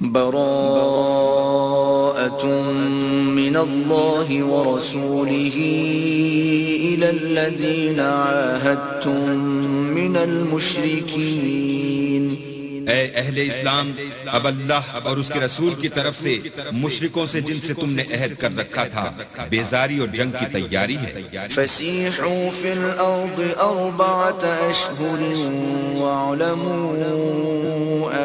براءة من الله ورسوله إلى الذين عاهدتم من المشركين. اے اہل اسلام، اب اللہ اور اس کے رسول کی طرف سے مشرکوں سے جن سے تم نے عہد کر رکھا تھا بیزاری اور جنگ کی تیاری ہے. فسیحوا فی الارض 4 اشہر واعلموا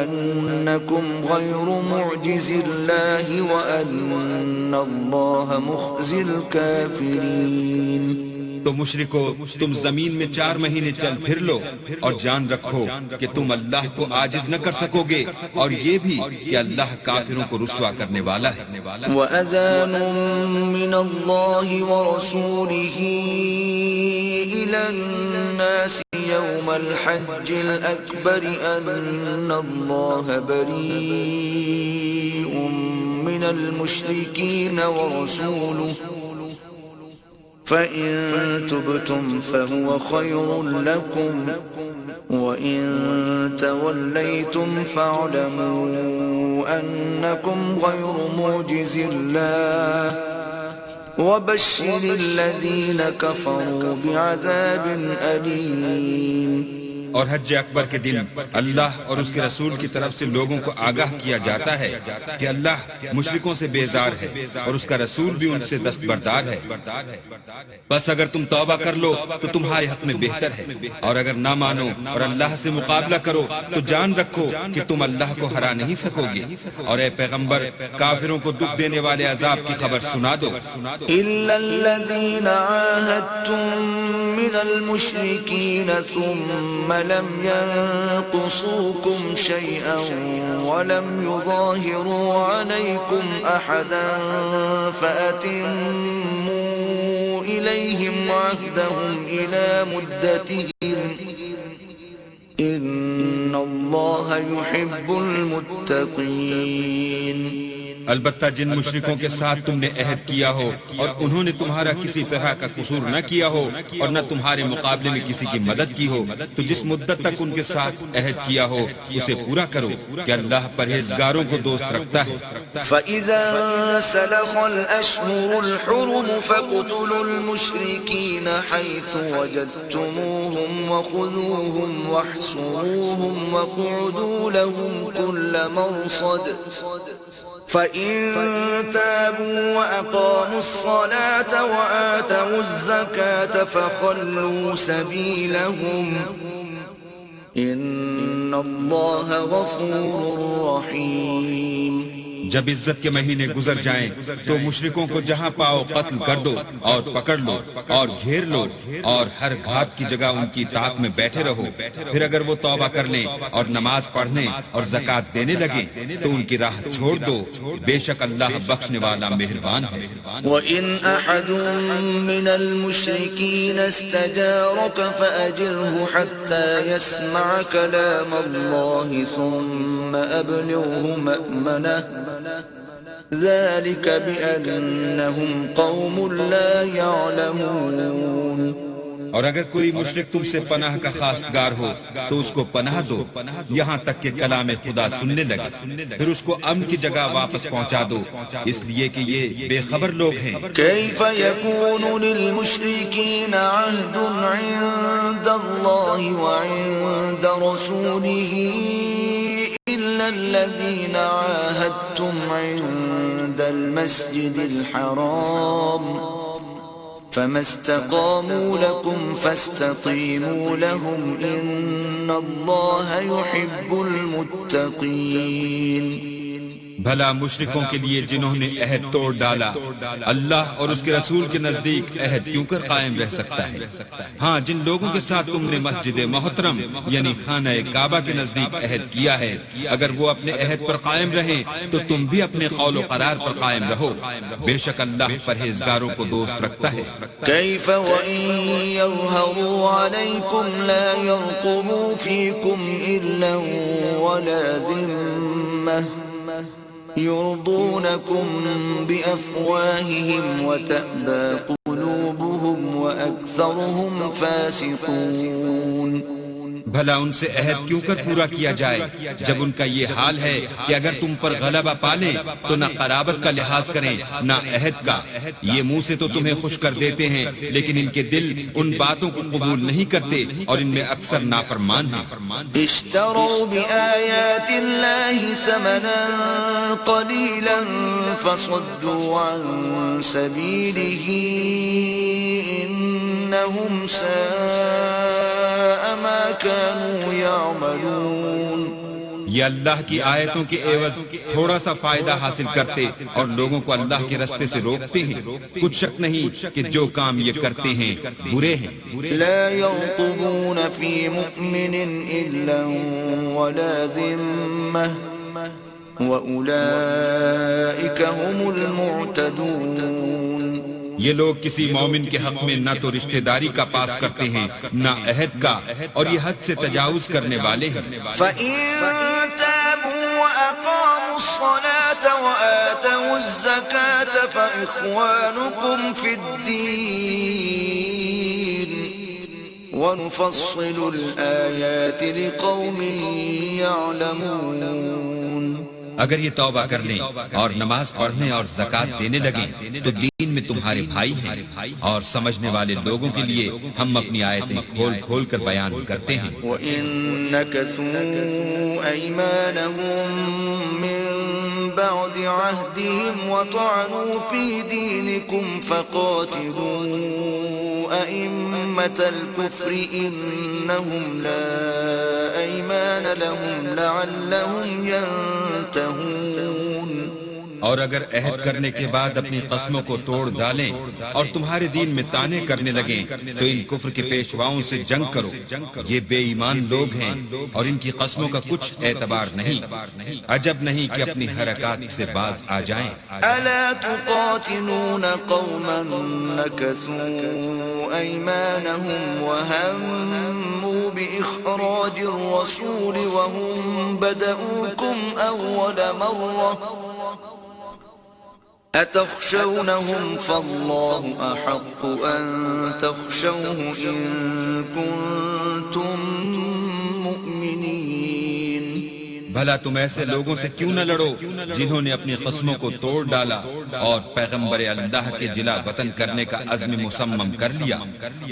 انکم غیر معجز اللہ وان اللہ مخزی الکافرین. تو مشرکو، تم زمین میں 4 مہینے چل پھر لو اور جان رکھو کہ تم اللہ کو عاجز نہ کر سکو گے، اور یہ بھی کہ اللہ کافروں کو رسوا کرنے والا ہے. وَأَذَانٌ مِّنَ اللَّهِ وَرَسُولِهِ إِلَى النَّاسِ يَوْمَ الْحَجِّ الْأَكْبَرِ أَنَّ اللَّهَ بَرِيءٌ مِّنَ الْمُشْرِكِينَ وَرَسُولُهُ فَإِن تُبْتُمْ فَهُوَ خَيْرٌ لَكُمْ وَإِن تَوَلَّيْتُمْ فَاعْلَمُوا أَنَّكُمْ غَيْرُ مُعْجِزِ اللَّهِ وَبَشِّرِ الَّذِينَ كَفَرُوا بِعَذَابٍ أَلِيمٍ. اور حج اکبر کے دن اللہ اور اس کے رسول کی طرف سے لوگوں کو آگاہ کیا جاتا ہے کہ اللہ مشرکوں سے بیزار ہے اور اس کا رسول بھی ان سے دستبردار ہے. بس اگر تم توبہ کر لو تو تمہارے حق میں بہتر ہے، اور اگر نہ مانو اور اللہ سے مقابلہ کرو تو جان رکھو کہ تم اللہ کو ہرا نہیں سکو گے. اور اے پیغمبر، کافروں کو دکھ دینے والے عذاب کی خبر سنا دو. إِلَّا الَّذِينَ عَاهَدتُّم مِّنَ الْمُشْرِكِينَ ثُمَّ لم ينقصوكم شيئا ولم يظاهروا عليكم أحدا فأتموا إليهم عهدهم إلى مدتهم إن الله يحب المتقين. البتہ جن مشرکوں کے ساتھ تم نے عہد کیا ہو اور انہوں نے تمہارا کسی طرح کا قصور نہ کیا ہو اور نہ تمہارے مقابلے میں کسی کی مدد کی ہو، تو جس مدت تک ان کے ساتھ عہد کیا ہو اسے پورا کرو کہ اللہ پرہیزگاروں کو دوست رکھتا ہے. فَإِذَا سَلَخَ الْأَشْهُرُ الْحُرُمُ فَاقْتُلُوا الْمُشْرِكِينَ حَيْثُ وَجَدتُّمُوهُمْ وَخُذُوهُمْ وَاحْصُرُوهُمْ وَاقْعُدُوا لَهُمْ كُلَّ مَرْصَدٍ فَإِن تَابُوا وَأَقَامُوا الصَّلَاةَ وَآتَوُا الزَّكَاةَ فَخَلُّوا سَبِيلَهُمْ إِنَّ اللَّهَ غَفُورٌ رَّحِيمٌ. جب عزت کے مہینے گزر جائیں تو مشرکوں کو جہاں پاؤ قتل کر دو اور پکڑ لو اور گھیر لو، اور ہر گھات کی جگہ ان کی اطاعت میں بیٹھے رہو. پھر اگر وہ توبہ کر لیں اور نماز پڑھنے اور زکوٰۃ دینے لگیں تو ان کی راہ چھوڑ دو، بے شک اللہ بخشنے والا مہربان ہے. وَإِنْ أَحَدٌ مِّنَ الْمُشْرِكِينَ اسْتَجَارَكَ فَأَجِرْهُ حَتَّى يَسْمَعَ كَلَامَ اللَّهِ ثُمَّ أَبْلِغْهُ مَأْمَنَهُ ذلك بأنهم قوم لا يعلمون. اور اگر کوئی مشرک تم سے پناہ کا خواستگار ہو تو اس کو پناہ دو یہاں تک کہ کلام خدا سننے لگے، پھر اس کو امن کی جگہ واپس پہنچا دو، اس لیے کہ یہ بے خبر لوگ ہیں. كيف يكون للمشركين عهد عند الله وعند رسوله إلا الذين عاهدتم عند المسجد الحرام فما استقاموا لكم فاستقيموا لهم إن الله يحب المتقين. بھلا مشرکوں کے لیے جنہوں نے عہد توڑ ڈالا اللہ اور اس کے رسول کے نزدیک عہد کیوں کر قائم رہ سکتا ہے؟ ہاں، جن لوگوں کے ساتھ تم نے مسجد محترم یعنی خانہ کعبہ کے نزدیک عہد کیا ہے، اگر وہ اپنے عہد پر قائم رہیں تو تم بھی اپنے قول و قرار پر قائم رہو، بے شک اللہ پرہیزگاروں کو دوست رکھتا ہے. كيف وإن يظهروا عليكم لا يرقبوا فيكم إلا ولا ذمة يرضونكم بأفواههم وتأبى قلوبهم وأكثرهم فاسقون. بھلا ان سے عہد کیوں کر پورا کیا جائے جب ان کا یہ حال ہے کہ اگر تم پر غلبہ پالیں تو نہ قرابت کا لحاظ کریں نہ عہد کا. یہ منہ سے تو تمہیں خوش کر دیتے ہیں لیکن ان کے دل ان باتوں کو قبول نہیں کرتے اور ان میں اکثر نافرمان ہیں. اشتروا بآيات الله ثمنا قليلا فصدوا عن سبيله إنهم ساء ما كانوا يعملون. یہ اللہ کی آیتوں کے عوض تھوڑا سا فائدہ حاصل کرتے اور لوگوں کو اللہ کے رستے سے روکتے ہیں. کچھ شک نہیں کہ جو کام یہ کرتے ہیں برے ہیں. لا يرقبون في مؤمن إلا ولا ذمة وأولئك هم المعتدون. یہ لوگ کسی مومن کے حق میں نہ تو رشتہ داری کا پاس کرتے ہیں نہ عہد کا اور یہ حد سے تجاوز کرنے والے ہیں. فَإِن تَابُوا وَأَقَامُوا الصَّلَاةَ وَآتَوُا الزَّكَاةَ فَإِخْوَانُكُمْ فِي الدِّينِ وَنُفَصِّلُ الْآيَاتِ لِقَوْمٍ يَعْلَمُونَ. اگر یہ توبہ کر لیں اور نماز پڑھنے اور زکوٰۃ دینے لگیں تو دین میں تمہارے بھائی ہیں اور سمجھنے والے لوگوں کے لیے ہم اپنی آیتیں کھول کھول کر بیان کرتے ہیں. وَإِن نَكَثُوا أَيْمَانَهُم مِّن بَعْدِ عَهْدِهِمْ وَطَعَنُوا فِي دِينِكُمْ فَقَاتِلُوا أَئِمَّةَ الْكُفْرِ إِنَّهُمْ لَا أَيْمَانَ لَهُمْ لَعَلَّهُمْ يَنْتَهُونَ. اور اگر عہد کرنے کے بعد اپنی قسموں کو توڑ ڈالیں اور تمہارے دین میں طعنے کرنے لگیں تو ان کفر کے پیشواؤں سے جنگ کرو. یہ بے ایمان لوگ ہیں اور ان کی قسموں کا کچھ اعتبار نہیں. عجب نہیں کہ اپنی حرکات سے باز آ جائیں. ألا تقاتلون قوما نكثوا أيمانهم وهموا بإخراج الرسول وهم بدؤوكم أول مرة أتخشونهم فالله أحق أن تخشوه إن كنتم مؤمنين. بھلا تم ایسے لوگوں سے کیوں نہ لڑو جنہوں نے اپنی قسموں کو توڑ ڈالا اور پیغمبر اللہ کے جلا وطن کرنے کا عزم مصمم کر لیا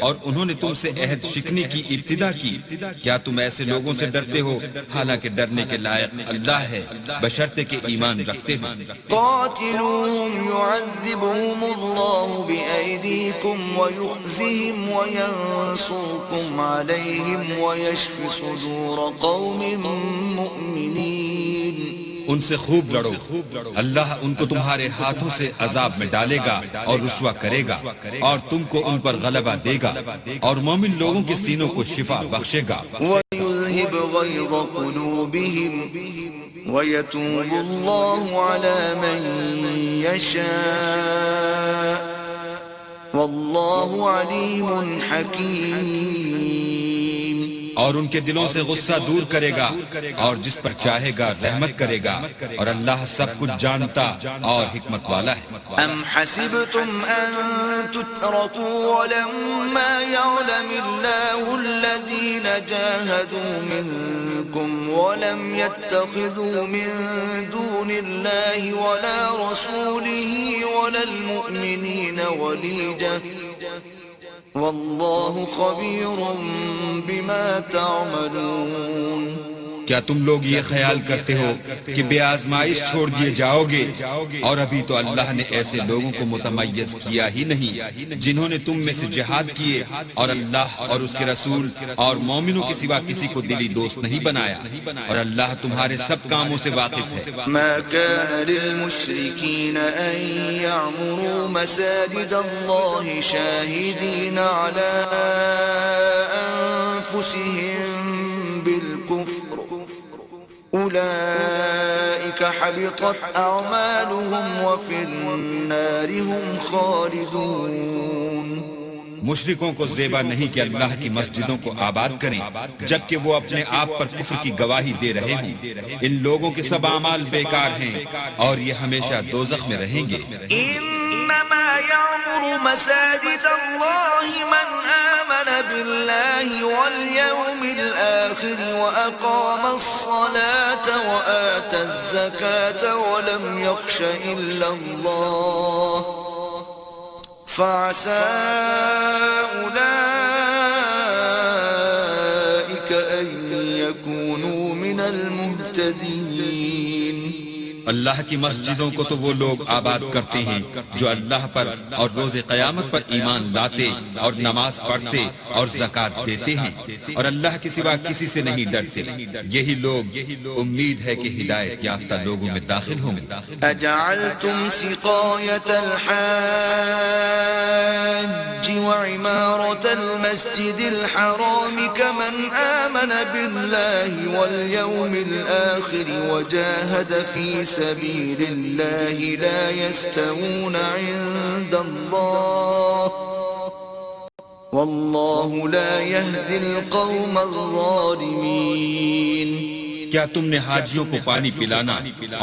اور انہوں نے تم سے عہد شکنی کی ابتدا کی. کیا تم ایسے لوگوں سے ڈرتے ہو حالانکہ ڈرنے کے لائق اللہ ہے بشرطے کہ ایمان رکھتے ہو. قاتلوهم يعذبهم الله بأيديكم ويخزهم وينصركم عليهم ويشف صدور قوم مؤمنين. ان سے خوب لڑو اللہ ان کو تمہارے ہاتھوں سے عذاب میں ڈالے گا اور رسوا کرے گا اور تم کو ان پر غلبہ دے گا اور مومن لوگوں کے سینوں کو شفا بخشے گا. وَيُذْهِبْ غَيْظَ قُلُوبِهِمْ وَيَتُوبُ اللَّهُ عَلَى مَن يَشَاءُ وَاللَّهُ عَلِيمٌ حَكِيمٌ. اور ان کے دلوں سے غصہ دور کرے گا اور جس پر چاہے گا رحمت کرے گا اور اللہ سب کچھ جانتا اور حکمت والا ہے. ام حسبتم ان تتركوا ولما يعلم الله الذين جاهدوا منكم ولم يتخذوا من دون الله ولا رسوله ولا المؤمنين وليجا واللہ خبیر بما تعملون. کیا تم لوگ یہ خیال کرتے ہو کہ بے آزمائش چھوڑ دیے جاؤ گے اور ابھی تو اللہ نے ایسے لوگوں کو متمیز کیا ہی نہیں جنہوں نے تم میں سے جہاد کیے اور اللہ اور اس کے رسول اور مومنوں کے سوا کسی کو دلی دوست نہیں بنایا اور اللہ تمہارے سب کاموں سے واقف ہے. ما كان للمشركين ان يعمروا مساجد الله شاهدين على انفسهم بالكفر أولئك حبطت أعمالهم وفي النار هم خالدون. مشرکوں کو زیبا نہیں کہ اللہ کی مسجدوں کو آباد کریں جبکہ وہ اپنے آپ پر کفر کی گواہی دے رہے ہوں. ان لوگوں کے سب اعمال بیکار ہیں اور یہ ہمیشہ دوزخ میں رہیں گے. انما إنما يعمر مساجد الله من آمن بالله واليوم الآخر وأقام الصلاة وآتى الزكاة ولم يخش إلا الله فعسى أولئك أن يكونوا من المهتدين. اللہ کی مسجدوں کو تو وہ لوگ آباد کرتے ہیں جو اللہ پر اور روز قیامت پر ایمان لاتے اور نماز پڑھتے اور زکوٰۃ دیتے ہیں اور اللہ کے سوا کسی سے نہیں ڈرتے. یہی لوگ امید ہے کہ ہدایت یافتہ لوگوں میں داخل ہوں. أجعلتم سقاية الحاج وعمارة المسجد الحرام كمن آمن بالله واليوم الآخر وجاهد في سبيل الله لا يستوون عند الله والله لا يهدي القوم الظالمين. کیا تم نے حاجیوں کو پانی پلانا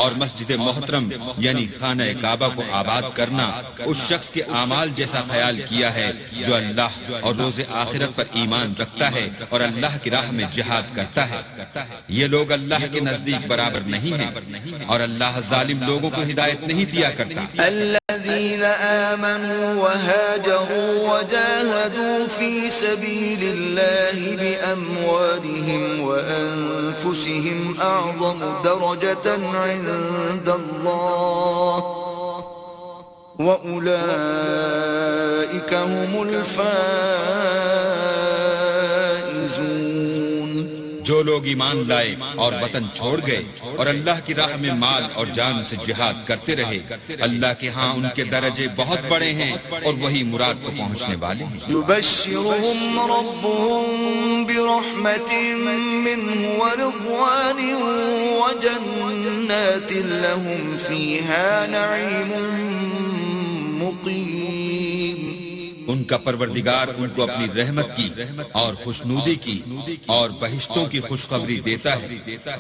اور مسجد محترم یعنی خانہ کعبہ کو آباد کرنا اس شخص کے اعمال جیسا خیال کیا ہے جو اللہ اور روز آخرت پر ایمان رکھتا ہے اور اللہ کی راہ میں جہاد کرتا ہے؟ یہ لوگ اللہ کے نزدیک برابر نہیں ہیں اور اللہ ظالم لوگوں کو ہدایت نہیں دیا کرتا. الذين آمنوا وهاجروا وجاهدوا في سبيل الله بأموالهم وأنفسهم أعظم درجة عند الله وأولئك هم الفائزون. جو لوگ ایمان لائے اور وطن چھوڑ گئے اور اللہ کی راہ میں مال اور جان سے جہاد کرتے رہے اللہ کے ہاں ان کے درجے بہت بڑے ہیں اور وہی مراد کو پہنچنے والے ہیں. يبشرهم ربهم برحمة منه ورضوان وجنات لهم فيها نعيم مقيم. ان کا پروردگار ان کو اپنی رحمت کی اور خوشنودی کی اور بہشتوں کی خوشخبری دیتا ہے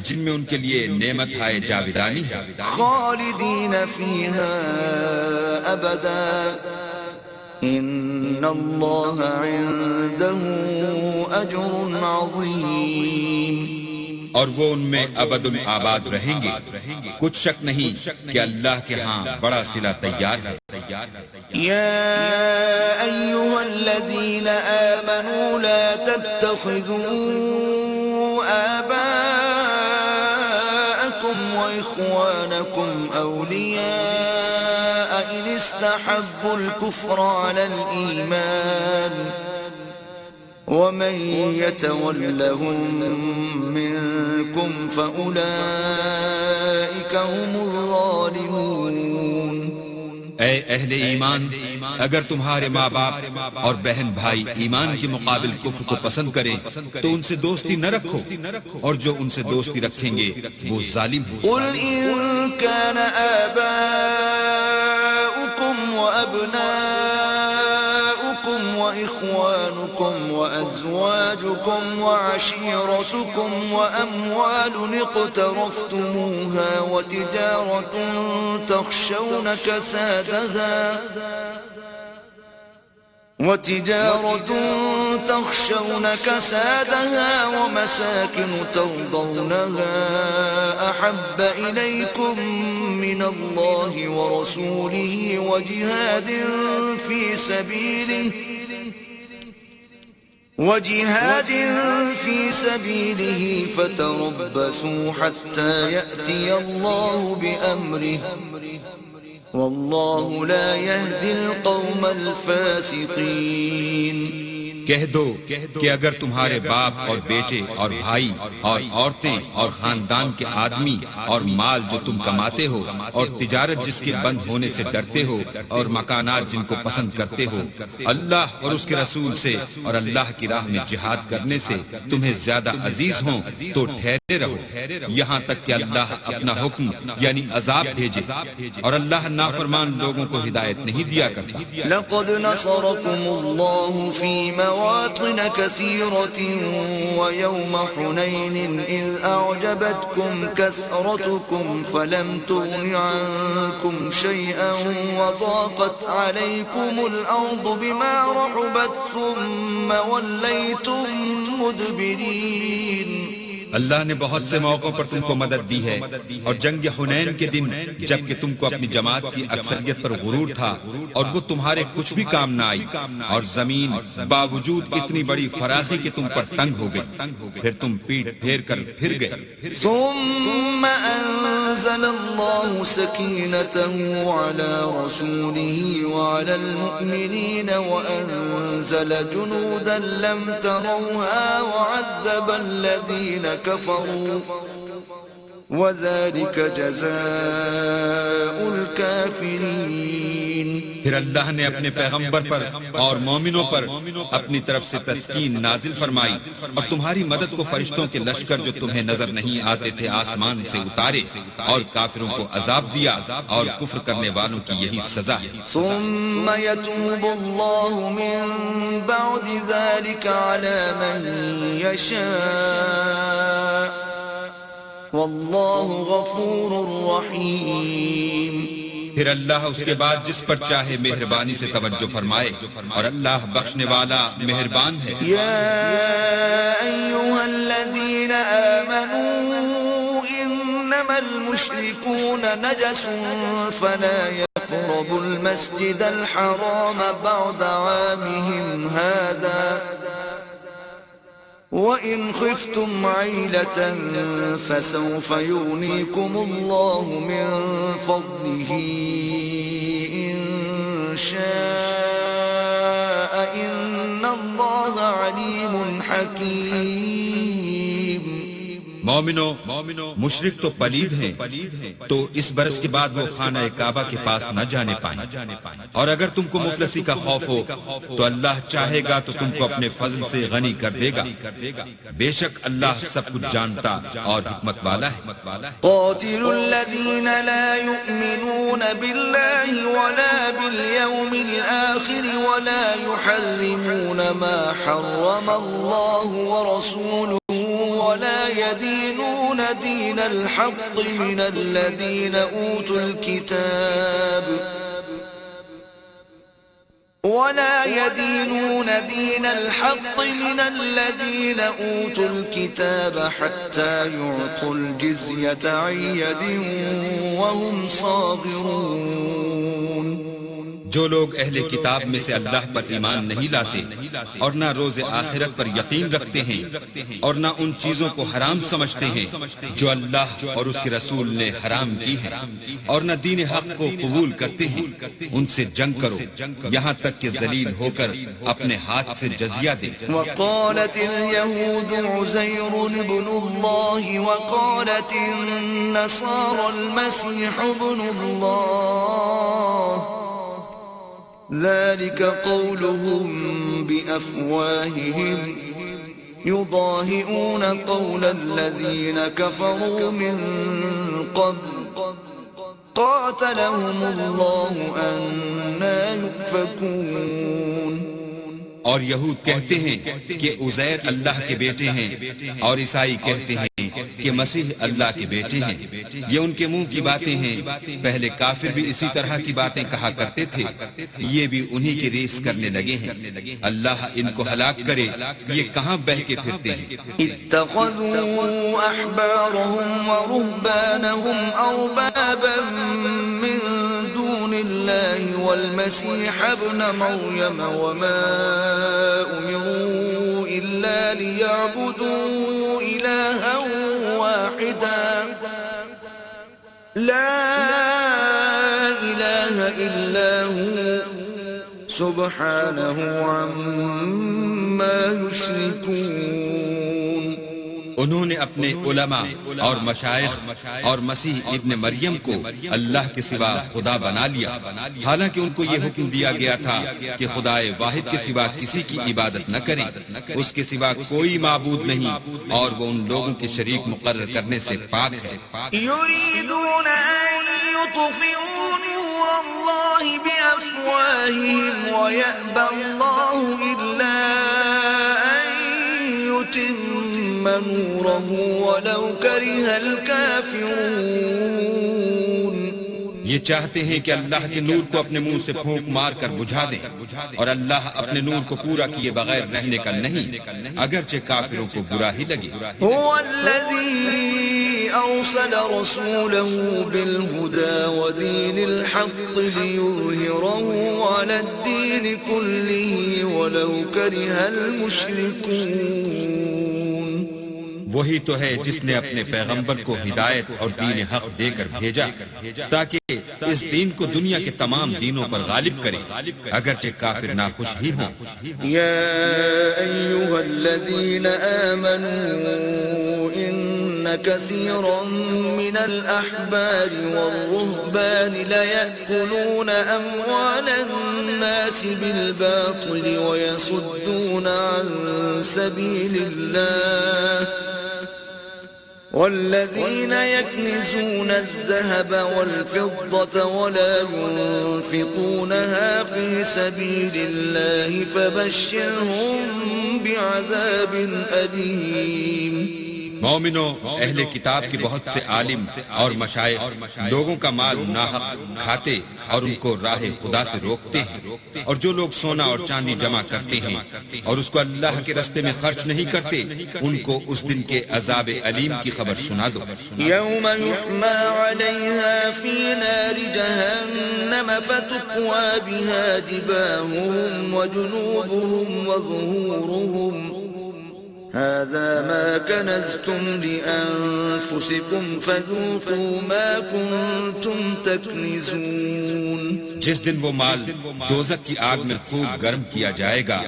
جن میں ان کے لیے نعمت ہائے جاودانی ہے. خالدین فیہا ابدا ان اللہ عنده اجر عظیم. اور وہ ان میں ابد آباد رہیں گے. کچھ شک نہیں کہ اللہ کے ہاں بڑا صلہ تیار ہے. يا أيها الذين آمنوا لا تتخذوا آباءكم وإخوانكم أولياء إن استحبوا الكفر على الإيمان ومن يتولهم منكم فأولئك هم الظالمون. اے اہل ایمان اگر تمہارے ماں باپ اور بہن بھائی ایمان کے مقابل کفر کو پسند کریں تو ان سے دوستی نہ رکھو اور جو ان سے دوستی رکھیں گے وہ ظالم ہیں. قل إن كان آباؤكم وأبناؤكم وإخوانكم وأزواجكم وعشيرتكم وأموال اقترفتموها وتجارة تخشون كسادها ومساكن ترضونها أحب إليكم من الله ورسوله وجهاد في سبيله فتربصوا حتى يأتي الله بأمره والله لا يهدي القوم الفاسقين. کہہ دو کہ اگر تمہارے باپ اور بیٹے اور بھائی اور عورتیں اور خاندان کے آدمی اور مال جو تم کماتے ہو اور تجارت جس کے بند ہونے سے ڈرتے ہو اور مکانات جن کو پسند کرتے ہو اللہ اور اس کے رسول سے اور اللہ کی راہ میں جہاد کرنے سے تمہیں زیادہ عزیز ہوں تو ٹھہرے رہو یہاں تک کہ اللہ اپنا حکم یعنی عذاب بھیجے اور اللہ نافرمان لوگوں کو ہدایت نہیں دیا کرتا. لقد نصركم الله في مواطن كثيرة ويوم حنين إذ أعجبتكم كثرتكم فلم تغن عنكم شيئا وضاقت عليكم الأرض بما رحبت ثم وليتم مدبرين. اللہ نے بہت سے موقعوں پر تم کو مدد دی ہے، اور جنگ حنین کے دن جب کہ تم کو اپنی جماعت کی اکثریت پر غرور تھا اور وہ تمہارے کچھ بھی کام نہ آئی، اور زمین باوجود اتنی بڑی فراخی کہ تم پر تنگ ہو گئی، پھر تم پیٹ پھیر کر پھر گئے. ثم أنزل الله سكينته على رسوله وعلى المؤمنين وأنزل جنودا لم تروها وعذب الذين كفروا وذلك جزاء الكافرين. پھر اللہ نے اپنے پیغمبر پر اور مومنوں پر اپنی طرف سے تسکین نازل فرمائی اور تمہاری مدد کو فرشتوں کے لشکر جو تمہیں نظر نہیں آتے تھے آسمان سے اتارے اور کافروں کو عذاب دیا، اور کفر کرنے والوں کی یہی سزا ہے. ثم يتوب الله من بعد ذلك على من يشاء والله غفور رحيم. پھر اللہ اس کے بعد جس پر چاہے مہربانی سے توجہ فرمائے، اور اللہ بخشنے والا مہربان ہے. يا أيها الذين آمنوا إنما المشركون نجس فلا يقربوا المسجد الحرام بعد عامهم هذا وَإِنْ خِفْتُمْ عَيْلَةً فَسَوْفَ يُغْنِيكُمُ اللَّهُ مِنْ فَضْلِهِ إِنْ شَاءَ إِنَّ اللَّهَ عَلِيمٌ حَكِيمٌ. مومنو، مشرک تو پلید ہیں، تو اس برس کے بعد وہ خانہ کعبہ کے پاس نہ جانے پائیں، اور اگر تم کو مفلسی کا خوف ہو تو اللہ چاہے گا تو تم کو اپنے فضل سے غنی کر دے گا. بے شک اللہ سب کچھ جانتا اور حکمت والا ہے. قاتلوا الذين لا يؤمنون بالله ولا باليوم الآخر ولا يحرمون ما حرم الله ورسوله ولا يدينون دين الحق من الذين أوتوا الكتاب حتى يعطوا الجزية عن يد وهم صاغرون. جو لوگ اہل کتاب میں سے اللہ پر ایمان نہیں لاتے اور نہ روز آخرت پر یقین رکھتے ہیں اور نہ ان چیزوں کو حرام سمجھتے ہیں جو اللہ اور اس کے رسول نے حرام کی ہیں اور نہ دین حق کو قبول کرتے ہیں، ان سے جنگ کرو یہاں تک کہ ذلیل ہو کر اپنے ہاتھ سے جزیہ دیں. وقالت اليهود عزير ابن الله وقالت النصارى المسيح ابن الله ذلك قولهم بأفواههم يضاهئون قول الذين كفروا من قبل قاتلهم الله أنى يؤفكون. اور یہود کہتے ہیں کہ عزیر اللہ کے بیٹے ہیں، اور عیسائی کہتے ہیں کہ مسیح اللہ کے بیٹے ہیں. یہ ان کے منہ کی باتیں ہیں، پہلے کافر بھی اسی طرح کی باتیں کہا کرتے تھے، یہ بھی انہی کی ریس کرنے لگے ہیں. اللہ ان کو ہلاک کرے، یہ کہاں بہ کے پھرتے ہیں. اتخذوا احبارهم ورهبانهم اربابا من دون الله والمسيح ابن مريم وما امروا الا ليعبدوا الها واحدا لا اله الا هو سبحانه عما يشركون. انہوں نے اپنے علماء اور مشائخ اور مسیح ابن مریم کو اللہ کے سوا خدا بنا لیا، حالانکہ ان کو یہ حکم دیا گیا تھا کہ خدائے واحد کے سوا کسی کی عبادت نہ کریں، اس کے سوا کوئی معبود نہیں، اور وہ ان لوگوں کے شریک مقرر کرنے سے پاک ہے. يريدون أن يطفئوا نور الله بأفواههم ويأبى الله إلا ليتم نوره ولو كره الكافرون. یہ چاہتے ہیں کہ اللہ کے نور کو اپنے منہ سے پھونک مار کر بجھا دیں، اور اللہ اپنے نور کو پورا کیے بغیر رہنے کا نہیں، اگرچہ کافروں کو برا ہی لگے. هو الذي أرسل رسوله بالهدى ودين الحق ليظهره على الدين كله ولو كره المشركون. وہی تو ہے جس نے اپنے پیغمبر کو ہدایت اور دین حق دے کر بھیجا تاکہ اس دین کو دنیا کے تمام دینوں پر غالب کرے، اگرچہ کافر ناخوش ہی ہوں. يا أيها الذين آمنوا إن كثيرا من الأحبار والرهبان ليأكلون أموال الناس بالباطل ويصدون عن سبيل الله والذين يكنزون الذهب والفضة ولا ينفقونها في سبيل الله فبشرهم بعذاب أليم. مومنوں، اہل کتاب کے بہت سے عالم اور مشائخ لوگوں کا مال ناحق کھاتے اور ان کو راہ خدا سے روکتے ہیں، اور جو لوگ سونا اور چاندی جمع کرتے ہیں اور اس کو اللہ کے راستے میں خرچ نہیں کرتے، ان کو اس دن کے عذاب علیم کی خبر سنا دو. يوم يحمى عليها في نار جهنم فتكوى بها جباههم وجنوبهم وظهورهم هذا ما كنزتم لأنفسكم فذوقوا ما كنتم تكنزون. جس دن وہ مال دوزخ کی آگ میں خوب گرم کیا جائے گا،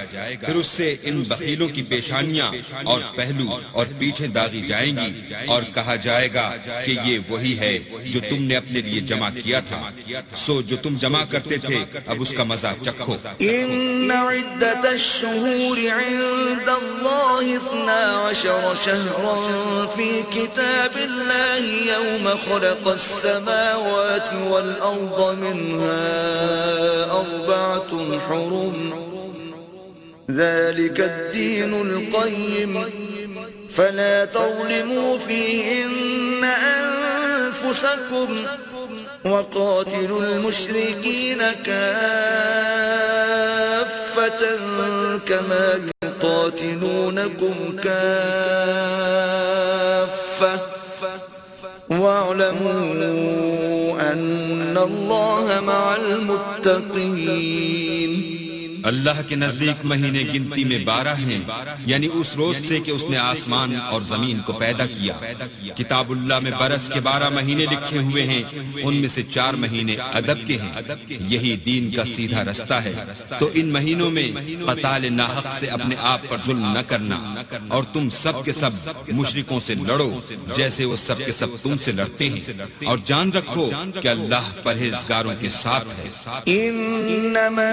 پھر اس سے ان بخیلوں کی پیشانیاں اور پہلو اور پیٹھیں داغی جائیں گی، اور کہا جائے گا کہ یہ وہی ہے جو تم نے اپنے لیے جمع کیا تھا، سو جو تم جمع کرتے تھے اب اس کا مزہ چکھو. إن عدة الشهور عند الله 12 شهرا في كتاب الله يوم خلق السماوات والأرض منها 4 حرم ذلك الدين القيم فلا تظلموا فيهن أنفسكم وقاتلوا المشركين كافة كما يقاتلونكم كافة واعلموا أن الله مع المتقين. اللہ کے نزدیک مہینے گنتی میں 12 ہیں، یعنی اس روز سے کہ اس نے آسمان اور زمین کو پیدا کیا. کتاب اللہ میں برس کے 12 مہینے لکھے ہوئے ہیں، ان میں سے 4 مہینے ادب کے ہیں. یہی دین کا سیدھا رستہ ہے. تو ان مہینوں میں قتال ناحق سے اپنے آپ پر ظلم نہ کرنا، اور تم سب کے سب مشرکوں سے لڑو جیسے وہ سب کے سب تم سے لڑتے ہیں، اور جان رکھو کہ اللہ پرہیزگاروں کے ساتھ ہے. إنما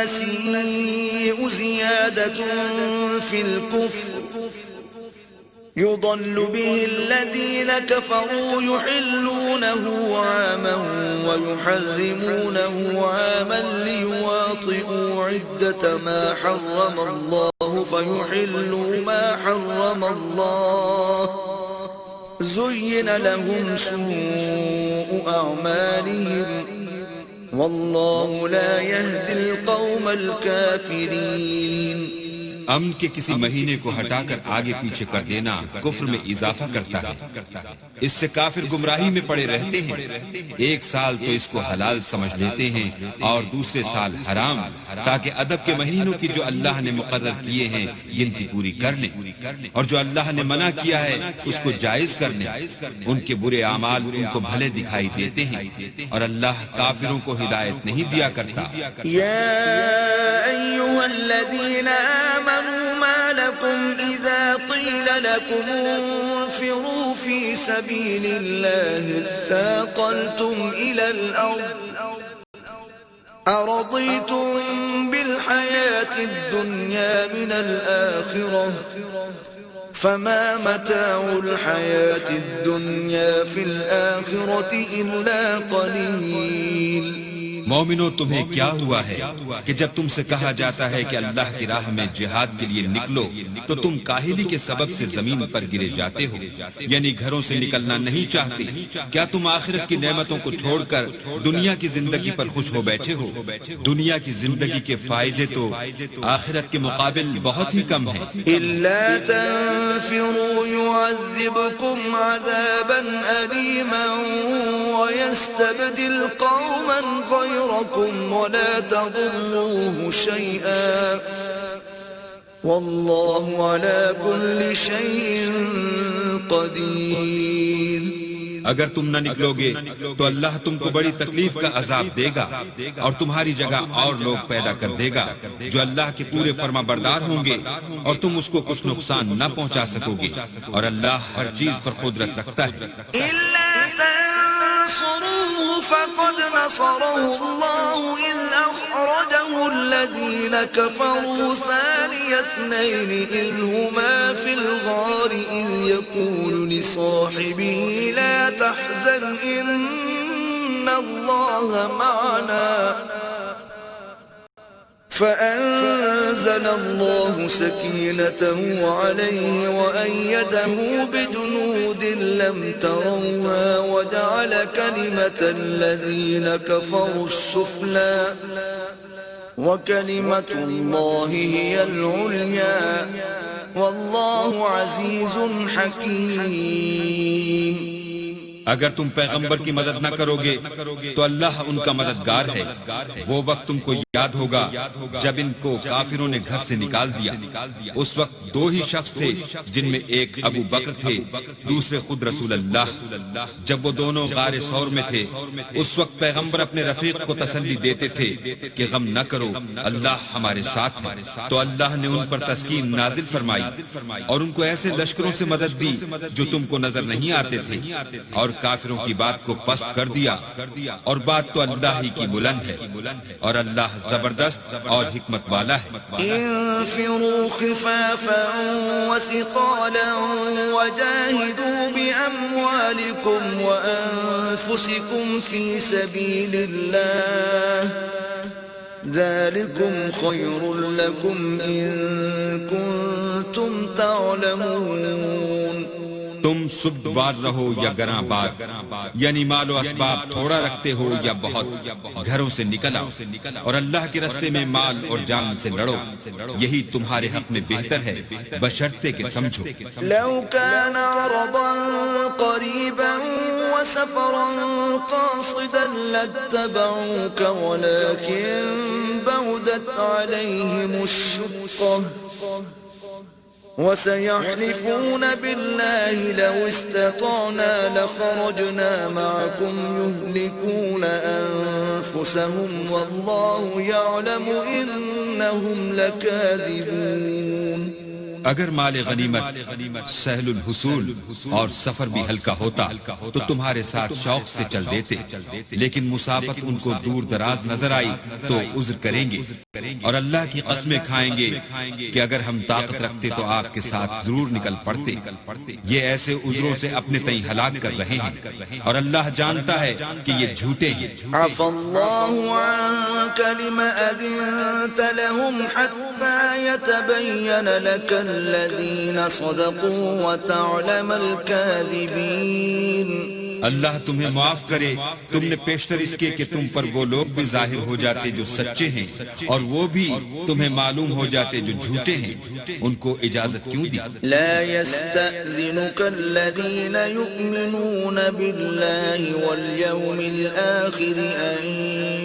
النسيء زيادة في الكفر يضل به الذين كفروا يحلونه عاما ويحرمونه عاما ليواطئوا عدة ما حرم الله فيحلوا ما حرم الله زين لهم سوء أعمالهم واللہ لا يهدي القوم الكافرین. امن کے کسی مہینے کو ہٹا کر آگے پیچھے کر دینا کفر میں اضافہ کرتا ہے. اس سے کافر گمراہی میں پڑے رہتے ہیں. ایک سال تو اس کو حلال سمجھ لیتے ہیں اور دوسرے سال حرام، تاکہ ادب کے مہینوں کی جو اللہ نے مقرر کیے ہیں گنتی پوری کر لیں، اور جو اللہ نے منع کیا ہے اس کو جائز کر لیں. ان کے برے اعمال ان کو بھلے دکھائی دیتے ہیں، اور اللہ کافروں کو ہدایت نہیں دیا کرتا. یا ایھا الذین آمنوا ما لكم إذا قيل لكم انفروا في سبيل الله اثاقلتم إلى الأرض أرضيتم بالحياة الدنيا من الآخرة فما متاع الحياة الدنيا في الآخرة إلا قليل. مومنو تمہیں کیا ہوا ہے کہ جب تم سے کہا جاتا ہے کہ اللہ کی راہ میں جہاد کے لیے نکلو تو تم کاہلی کے سبب سے زمین پر گرے جاتے ہو، یعنی گھروں سے نکلنا نہیں چاہتے؟ کیا تم آخرت کی نعمتوں کو چھوڑ کر دنیا کی زندگی پر خوش ہو بیٹھے ہو؟ دنیا کی زندگی کے فائدے تو آخرت کے مقابل بہت ہی کم ہیں۔ إلا تنفروا يعذبكم عذابا أليما ويستبدل قوما غيركم ولا تضروه شيئا والله على كل شيء قدير۔ اگر تم نہ نکلو گے تو اللہ تم کو بڑی تکلیف کا عذاب دے گا اور تمہاری جگہ اور لوگ پیدا کر دے گا جو اللہ کے پورے فرما بردار ہوں گے اور تم اس کو کچھ نقصان نہ پہنچا سکو گے، اور اللہ ہر چیز پر قدرت رکھتا ہے۔ فقد نصره الله إذ أخرجه الذين كفروا ثاني اثنين إذ هما في الغار إذ يقول لصاحبه لا تحزن إن الله معنا فأنزل الله سكينته عليه وأيده بجنود لم تروها وجعل كلمة الذين كفروا السفلى وكلمة الله هي العليا والله عزيز حكيم۔ اگر تم پیغمبر کی مدد نہ کرو گے تو اللہ ان کا مددگار ہے۔ وہ وقت تم کو یاد ہوگا جب ان کو کافروں نے گھر سے نکال دیا، اس وقت دو ہی شخص تھے جن میں ایک ابو بکر تھے، دوسرے خود رسول اللہ۔ جب وہ دونوں غار ثور میں تھے اس وقت پیغمبر اپنے رفیق کو تسلی دیتے تھے کہ غم نہ کرو، اللہ ہمارے ساتھ ہے۔ تو اللہ نے ان پر تسکین نازل فرمائی اور ان کو ایسے لشکروں سے مدد دی جو تم کو نظر نہیں آتے تھے، اور کافروں کی بات کو پست کر دیا، اور بات تو اللہ ہی کی بلند ہے، اور اللہ زبردست اور حکمت والا ہے۔ انفروا خفافا وثقالا وجاهدوا بأموالكم وأنفسكم في سبيل الله ذلكم خير لكم إن كنتم تعلمون۔ تم سبد بار رہو یا گراں بار، یعنی مال و اسباب تھوڑا رکھتے ہو یا بہت، گھروں سے نکل آؤ اور اللہ کے راستے میں مال اور جان سے لڑو، یہی تمہارے حق میں بہتر ہے بشرطے کہ سمجھو۔ لو كان عرضا قريبا وسفرا قاصدا لاتبعوك ولكن بعدت عليهم الشقة وسيحلفون بالله لو استطعنا لخرجنا معكم يهلكون أنفسهم والله يعلم إنهم لكاذبون۔ اگر مال غنیمت سہل الحصول اور سفر بھی ہلکا ہوتا تو تمہارے ساتھ شوق سے چل دیتے، لیکن مسافت ان کو دور دراز نظر آئی تو عذر کریں گے، اور اللہ کی قسمیں کھائیں گے کہ اگر ہم طاقت رکھتے تو آپ کے ساتھ ضرور نکل پڑتے۔ یہ ایسے عذروں سے اپنے تئیں ہلاک کر رہے ہیں، اور اللہ جانتا ہے کہ یہ جھوٹے ہیں۔ عفى الله عنك لما أذنت لهم حتى يتبين لك الذين صدقوا وتعلم الكاذبين۔ اللہ تمہیں معاف کرے، تم نے پیشتر اس کے کہ تم پر وہ لوگ بھی ظاہر ہو جاتے جو سچے ہیں، اور وہ بھی تمہیں معلوم ہو جاتے جو جھوٹے ہیں۔ ان کو اجازت کیوں دی؟ لا يستأذنك الذين يؤمنون بالله واليوم الآخر أن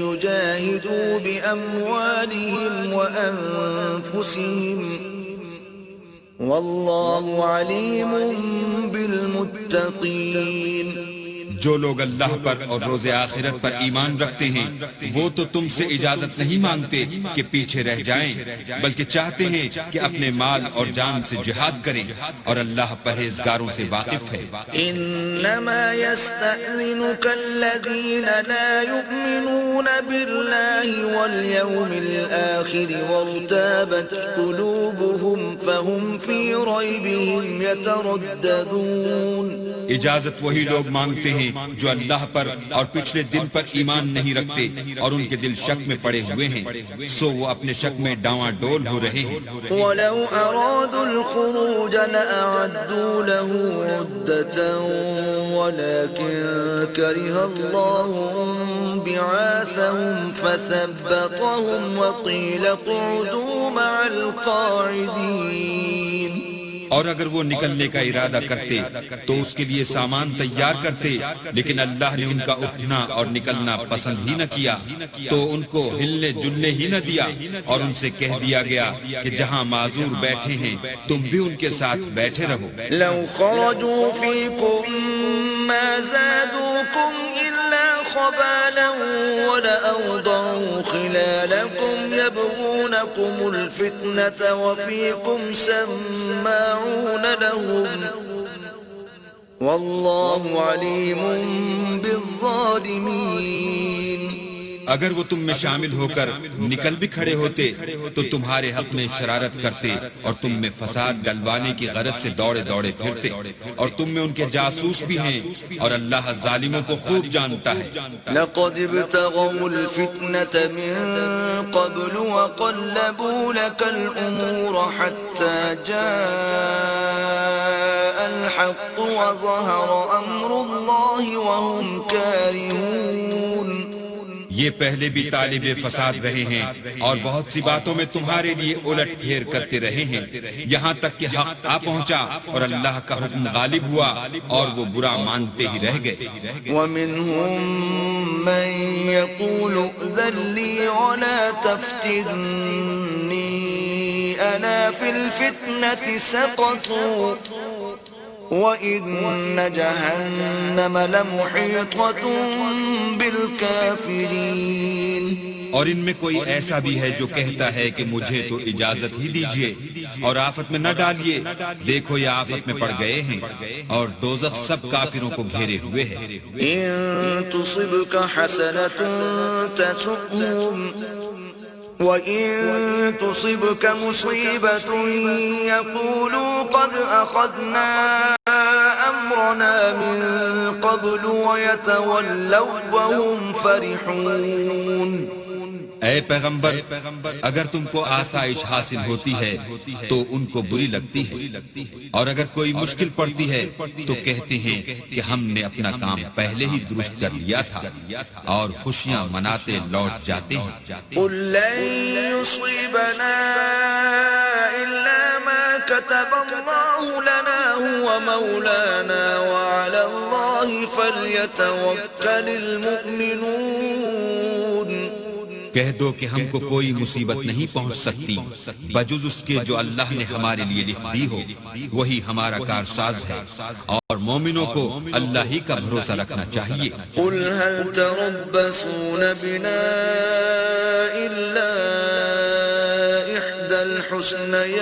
يجاهدوا بأموالهم وأنفسهم والله عليم بالمتقين۔ جو لوگ اللہ پر اور روز آخرت پر ایمان رکھتے ہیں وہ تو تم سے اجازت نہیں مانگتے کہ پیچھے رہ جائیں، بلکہ چاہتے ہیں کہ اپنے مال اور جان سے جہاد کریں، اور اللہ پرہیزگاروں سے واقف ہے۔ انما يستأذنك الذين لا يؤمنون بالله واليوم الآخر وارتابت قلوبهم فهم في ريبهم يترددون۔ اجازت وہی لوگ مانگتے ہیں جو اللہ پر اور پچھلے دن پر ایمان نہیں رکھتے اور ان کے دل شک میں پڑے ہوئے ہیں، سو وہ اپنے شک میں ڈاواں ڈول ہو رہے ہیں۔ وَلَوْ أَرَادُوا الْخُرُوجَ لَأَعَدُّوا لَهُ عُدَّةً وَلَكِنْ كَرِهَ اللَّهُ انبِعَاثَهُمْ فَثَبَّطَهُمْ وَقِيلَ اقْعُدُوا مَعَ الْقَاعِدِينَ۔ اور اگر وہ نکلنے کا ارادہ کرتے تو اس کے لیے سامان تیار کرتے، لیکن اللہ نے ان کا اٹھنا اور نکلنا پسند ہی نہ کیا، تو ان کو ہلنے جلنے ہی نہ دیا، اور ان سے کہہ دیا گیا کہ جہاں معذور بیٹھے ہیں تم بھی ان کے ساتھ بیٹھے رہو۔ لو خرجوا فيكم ما زادوكم إلا خبالا ولأوضعوا خلالكم يبغونكم الفتنة وفيكم سماعون لهم والله عليم بالظالمين۔ اگر وہ تم میں شامل ہو کر نکل بھی کھڑے ہوتے تو تمہارے حق میں شرارت کرتے اور تم میں فساد ڈلوانے کی غرض سے دوڑے دوڑے پھرتے، اور تم میں ان کے جاسوس بھی ہیں، اور اللہ ظالموں کو خوب جانتا ہے۔ لقد ابتغوا الفتنة من قبل وقلبوا لك الأمور حتى جاء الحق وظهر أمر الله وهم كارهون۔ یہ پہلے بھی طالب فساد رہے ہیں اور بہت سی باتوں میں تمہارے لیے الٹ پھیر کرتے رہے ہیں، یہاں تک کہ حق آ پہنچا اور اللہ کا حکم غالب ہوا اور وہ برا مانتے ہی رہ گئے۔ وَمِنْهُمْ مَنْ يَقُولُ ائْذَنْ لِي وَلَا تَفْتِنِّي أَلَا فِي الْفِتْنَةِ سَقَطُوا وَإِنَّ جَهَنَّمَ لَمُحِيطَةٌ بِالْكَافِرِينَ۔ اور ان میں کوئی ایسا بھی ہے جو کہتا ہے کہ مجھے تو اجازت ہی دیجیے اور آفت میں نہ ڈالیے، دیکھو یہ آفت میں پڑ گئے ہیں اور دوزخ سب کافروں کو گھیرے ہوئے ہے۔ إِن تُصِبْكَ حَسَنَةٌ تَسُؤْهُمْ وَإِن تُصِبْكَ مُصِيبَةٌ يَقُولُوا قَدْ أَخَذْنَا أَمْرَنَا مِن قَبْلُ وَيَتَوَلَّوْا وَهُمْ فَرِحُونَ۔ اے پیغمبر، اگر تم کو آسائش حاصل ہوتی ہے تو ان کو بری لگتی ہے، اور اگر کوئی مشکل پڑتی ہے تو کہتے ہیں کہ ہم نے اپنا کام پہلے ہی درست کر لیا تھا، اور خوشیاں مناتے لوٹ جاتے ہیں۔ قُل لَّن يُصِيبَنَا إِلَّا مَا كَتَبَ اللَّهُ لَنَا هُوَ مَوْلَانَا وَعَلَى اللَّهِ فَلْيَتَوَكَّلِ الْمُؤْمِنُونَ۔ کہہ دو کہ ہم کو کوئی مصیبت نہیں پہنچ سکتی بجز اس کے جو اللہ نے ہمارے لیے لکھ دی ہو، وہی ہمارا کارساز ہے، اور مومنوں کو اللہ ہی کا بھروسہ رکھنا چاہیے۔ قُلْ هَلْ تَرَبَّصُونَ بِنَا إِلَّا إِحْدَى الْحُسْنَيَيْنِ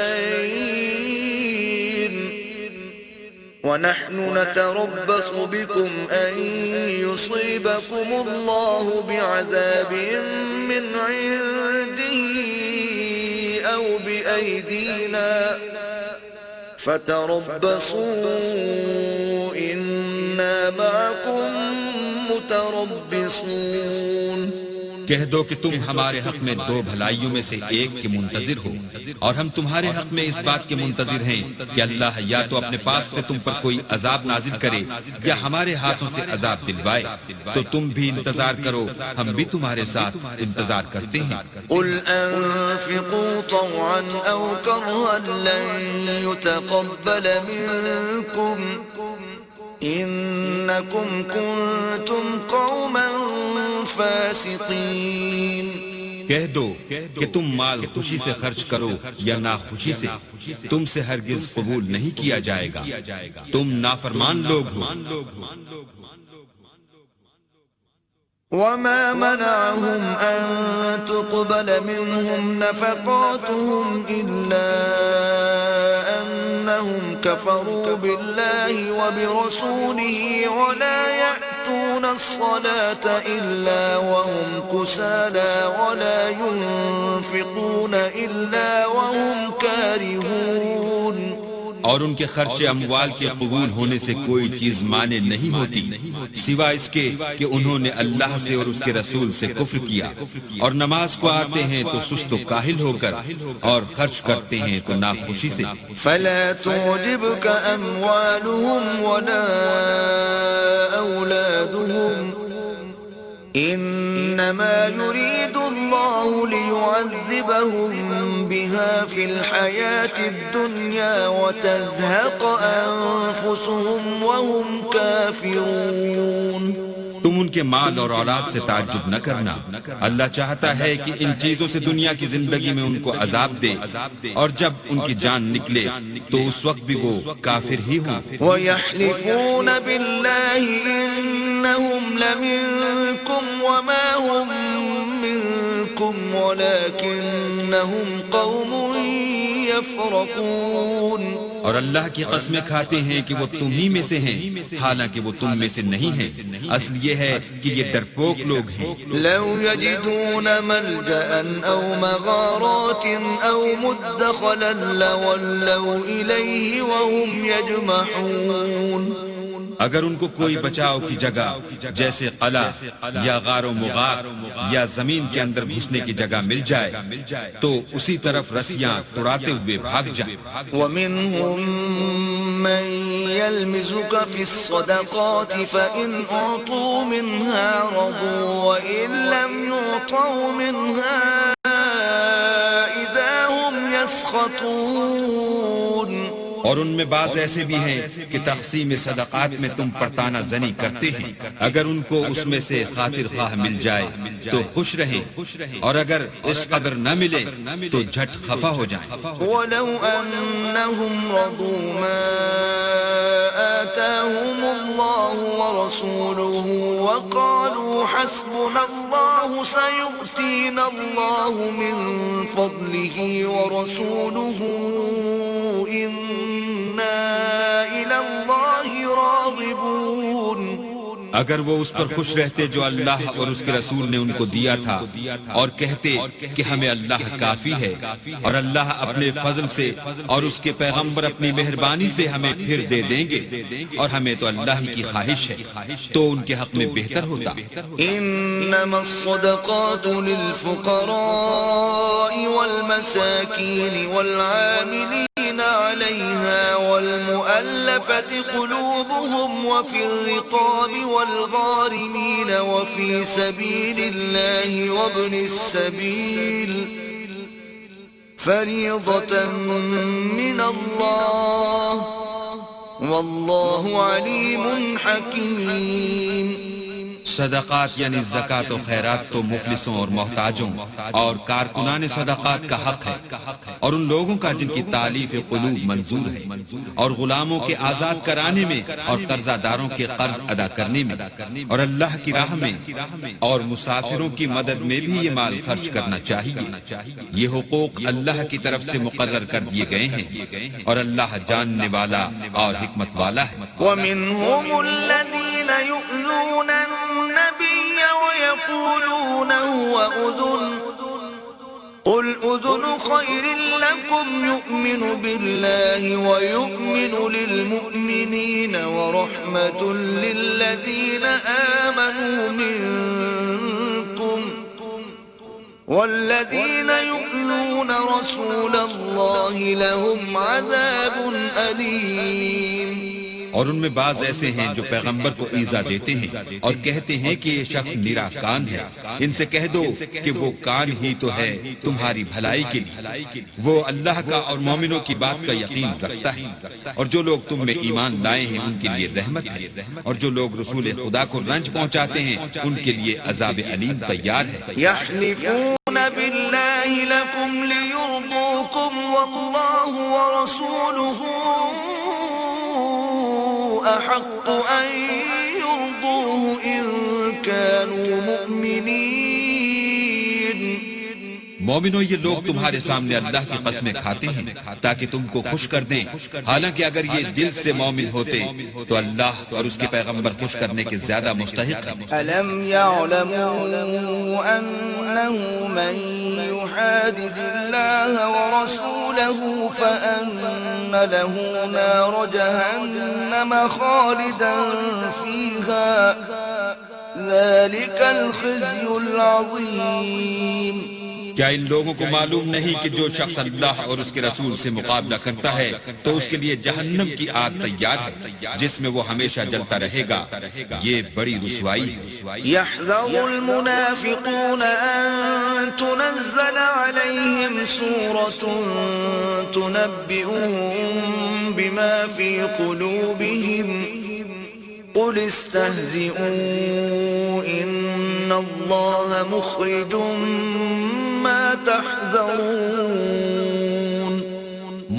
وَنَحْنُ نَتَرَبَّصُ بِكُمْ أَن يُصِيبَكُمُ اللَّهُ بِعَذَابٍ مِّنْ عِندِهِ أَوْ بِأَيْدِينَا فَتَرَبَّصُوا إِنَّا مَعَكُمْ مُتَرَبِّصُونَ۔ کہہ دو کہ تم ہمارے حق میں دو بھلائیوں میں سے ایک کے منتظر ہو، اور ہم تمہارے حق میں اس بات کے منتظر ہیں کہ اللہ یا تو اپنے پاس سے تم پر کوئی عذاب نازل کرے یا ہمارے ہاتھوں سے عذاب دلوائے، تو تم بھی انتظار کرو، ہم بھی تمہارے ساتھ انتظار کرتے ہیں۔ قُلْ أَنفِقُوا طَوْعًا أَوْ كَرْهًا لَّن يُتَقَبَّلَ مِنكُمْ إِنَّكُمْ كُنتُمْ قَوْمًا فَاسِقِينَ۔ کہہ دو کہ تم مال خوشی سے خرچ کرو یا ناخوشی سے، تم سے ہرگز قبول نہیں کیا جائے گا، تم نافرمان لوگ ہو۔ وَمَا مَنَعَهُمْ أَن تُقْبَلَ مِنْهُمْ نَفَقَاتُهُمْ إِلَّا أَنَّهُمْ كَفَرُوا بِاللَّهِ وَبِرَسُولِهِ وَلَا يَأْتُونَ الصَّلَاةَ إِلَّا وَهُمْ كُسَالَىٰ وَلَا يُنفِقُونَ إِلَّا وَهُمْ كَارِهُونَ۔ اور ان کے خرچ اموال کے قبول ہونے سے کوئی چیز مانے نہیں ہوتی سوا اس کے کہ انہوں نے اللہ سے اور اس کے رسول سے کفر کیا، اور نماز کو آتے ہیں تو سست و کاہل ہو کر، اور خرچ کرتے ہیں تو ناخوشی سے۔ فلا تعجبك أموالهم ولا أولادهم إنما يريد الله ليعذبهم بها في الحياة الدنيا وتزهق أنفسهم وهم كافرون۔ تم ان کے مال اور اولاد سے تعجب نہ کرنا، اللہ چاہتا ہے کہ ان چیزوں سے دنیا کی زندگی میں ان کو عذاب دے، اور جب ان کی جان نکلے تو اس وقت بھی وہ کافر ہی ہوں۔ وَيَحْلِفُونَ بِاللَّهِ إِنَّهُمْ لَمِنكُمْ وَمَا هُمْ مِنكُمْ وَلَكِنَّهُمْ قَوْمٌ يَفْرَقُونَ۔ اور اللہ کی قسمیں کھاتے ہیں کہ وہ تم ہی میں سے ہیں، حالانکہ وہ تم میں سے نہیں ہیں، اصل یہ ہے کہ یہ ڈرپوک لوگ ہیں۔ لو يجدون ملجأ أو مغارات أو مدخلا لولوا إليه وهم يجمحون۔ اگر ان کو کوئی بچاؤ کی جگہ جیسے قلعہ یا غار و مغار یا زمین کے اندر گھسنے کی جگہ مل جائے تو اسی طرف رسیاں توڑاتے ہوئے بھاگ جائیں۔ وَمِنْهُمْ مَنْ يَلْمِزُكَ فِي الصَّدَقَاتِ فَإِنْ أُعْطُوا مِنْهَا رَضُوا وَإِنْ لَمْ يُعْطَوْا مِنْهَا إِذَا هُمْ يَسْخَطُونَ۔ اور ان میں بعض ایسے بھی ہیں کہ تقسیم صدقات میں تم پر تانا زنی کرتے ہیں، اگر ان کو اس میں سے خاطر خواہ مل جائے تو خوش رہیں، اور اگر اس قدر نہ ملے تو جھٹ خفا ہو جائیں۔ وَلَوْ أَنَّهُمْ رَضُوا مَا آتَاهُمُ اللَّهُ وَرَسُولُهُ وَقَالُوا حَسْبُنَا اللَّهُ سَيُؤْتِينَا اللَّهُ مِنْ فَضْلِهِ وَرَسُولُهُ إِنَّا إِلَى اللَّهِ راغبون۔ اگر وہ اس پر خوش رہتے جو اللہ اور اس کے رسول نے ان کو دیا تھا، اور کہتے کہ ہمیں اللہ کافی ہے، اور اللہ اپنے فضل سے اور اس کے پیغمبر اپنی مہربانی سے ہمیں پھر دے دیں گے، اور ہمیں تو اللہ ہی کی خواہش ہے، تو ان کے حق میں بہتر ہوتا۔ إنما الصدقات للفقراء والمساكين والعاملين عليها والمؤلفة قلوبهم وفي الرقاب والغارمين وفي سبيل الله وابن السبيل فريضة من الله والله عليم حكيم۔ صدقات یعنی زکوٰۃ و خیرات تو مفلسوں اور محتاجوں اور کارکنان صدقات کا حق ہے، اور ان لوگوں کا جن کی تالیف قلوب منظور ہے، اور غلاموں کے آزاد کرانے میں اور قرضہ داروں کے قرض ادا کرنے میں، اور اللہ کی راہ میں اور مسافروں کی مدد میں بھی یہ مال خرچ کرنا چاہیے۔ یہ حقوق اللہ کی طرف سے مقرر کر دیے گئے ہیں، اور اللہ جاننے والا اور حکمت والا ہے۔ وَمِنْهُمُ الَّذِينَ يُؤْذُونَ النَّبِيَّ وَيَقُولُونَ هُوَ أُذُنٌ قُلْ أُذُنُ خَيْرٍ لَكُمْ يُؤْمِنُ بِاللَّهِ وَيُؤْمِنُ لِلْمُؤْمِنِينَ وَرَحْمَةٌ لِلَّذِينَ آمَنُوا مِنكُمْ وَالَّذِينَ يُؤْذُونَ رَسُولَ اللَّهِ لَهُمْ عَذَابٌ أَلِيمٌ۔ اور ان میں بعض ایسے ہیں جو پیغمبر کو ایذا دیتے ہیں اور کہتے ہیں کہ یہ شخص میرا کان ہے۔ ان سے کہہ دو کہ وہ کان ہی تو ہے تمہاری بھلائی کے لیے، وہ اللہ کا اور مومنوں کی بات کا یقین رکھتا ہے، اور جو لوگ تم میں ایمان لائے ہیں ان کے لیے رحمت ہے، اور جو لوگ رسول خدا کو رنج پہنچاتے ہیں ان کے لیے عذاب علیم تیار ہے۔ يحلفون بالله لكم ليرضوكم والله ورسوله أحق أن يرضوه إن كانوا مؤمنين۔ مومنو، یہ لوگ تمہارے سامنے اللہ کی قسمیں کھاتے ہیں تاکہ تم کو خوش کر دیں، حالانکہ اگر یہ دل سے مومن ہوتے تو اللہ اور اس کے پیغمبر خوش کرنے کے زیادہ مستحق ہیں۔ أَلَمْ يَعْلَمُوا أَنَّهُ مَن يُحَادِدِ اللَّهَ وَرَسُولَهُ ورسوله فأن له نار جهنم خالدا فيها ذلك الخزي العظيم. کیا ان لوگوں کو معلوم نہیں کہ جو شخص اللہ اور اس کے رسول سے مقابلہ کرتا ہے تو اس کے لیے جہنم کی آگ تیار ہے جس میں وہ ہمیشہ جلتا رہے گا. یہ بڑی رسوائی ہے. يحذر المنافقون أن تنزل عليهم سورة تنبئهم بما في قلوبهم قل استهزئوا إن الله مخرج ما تحذرون.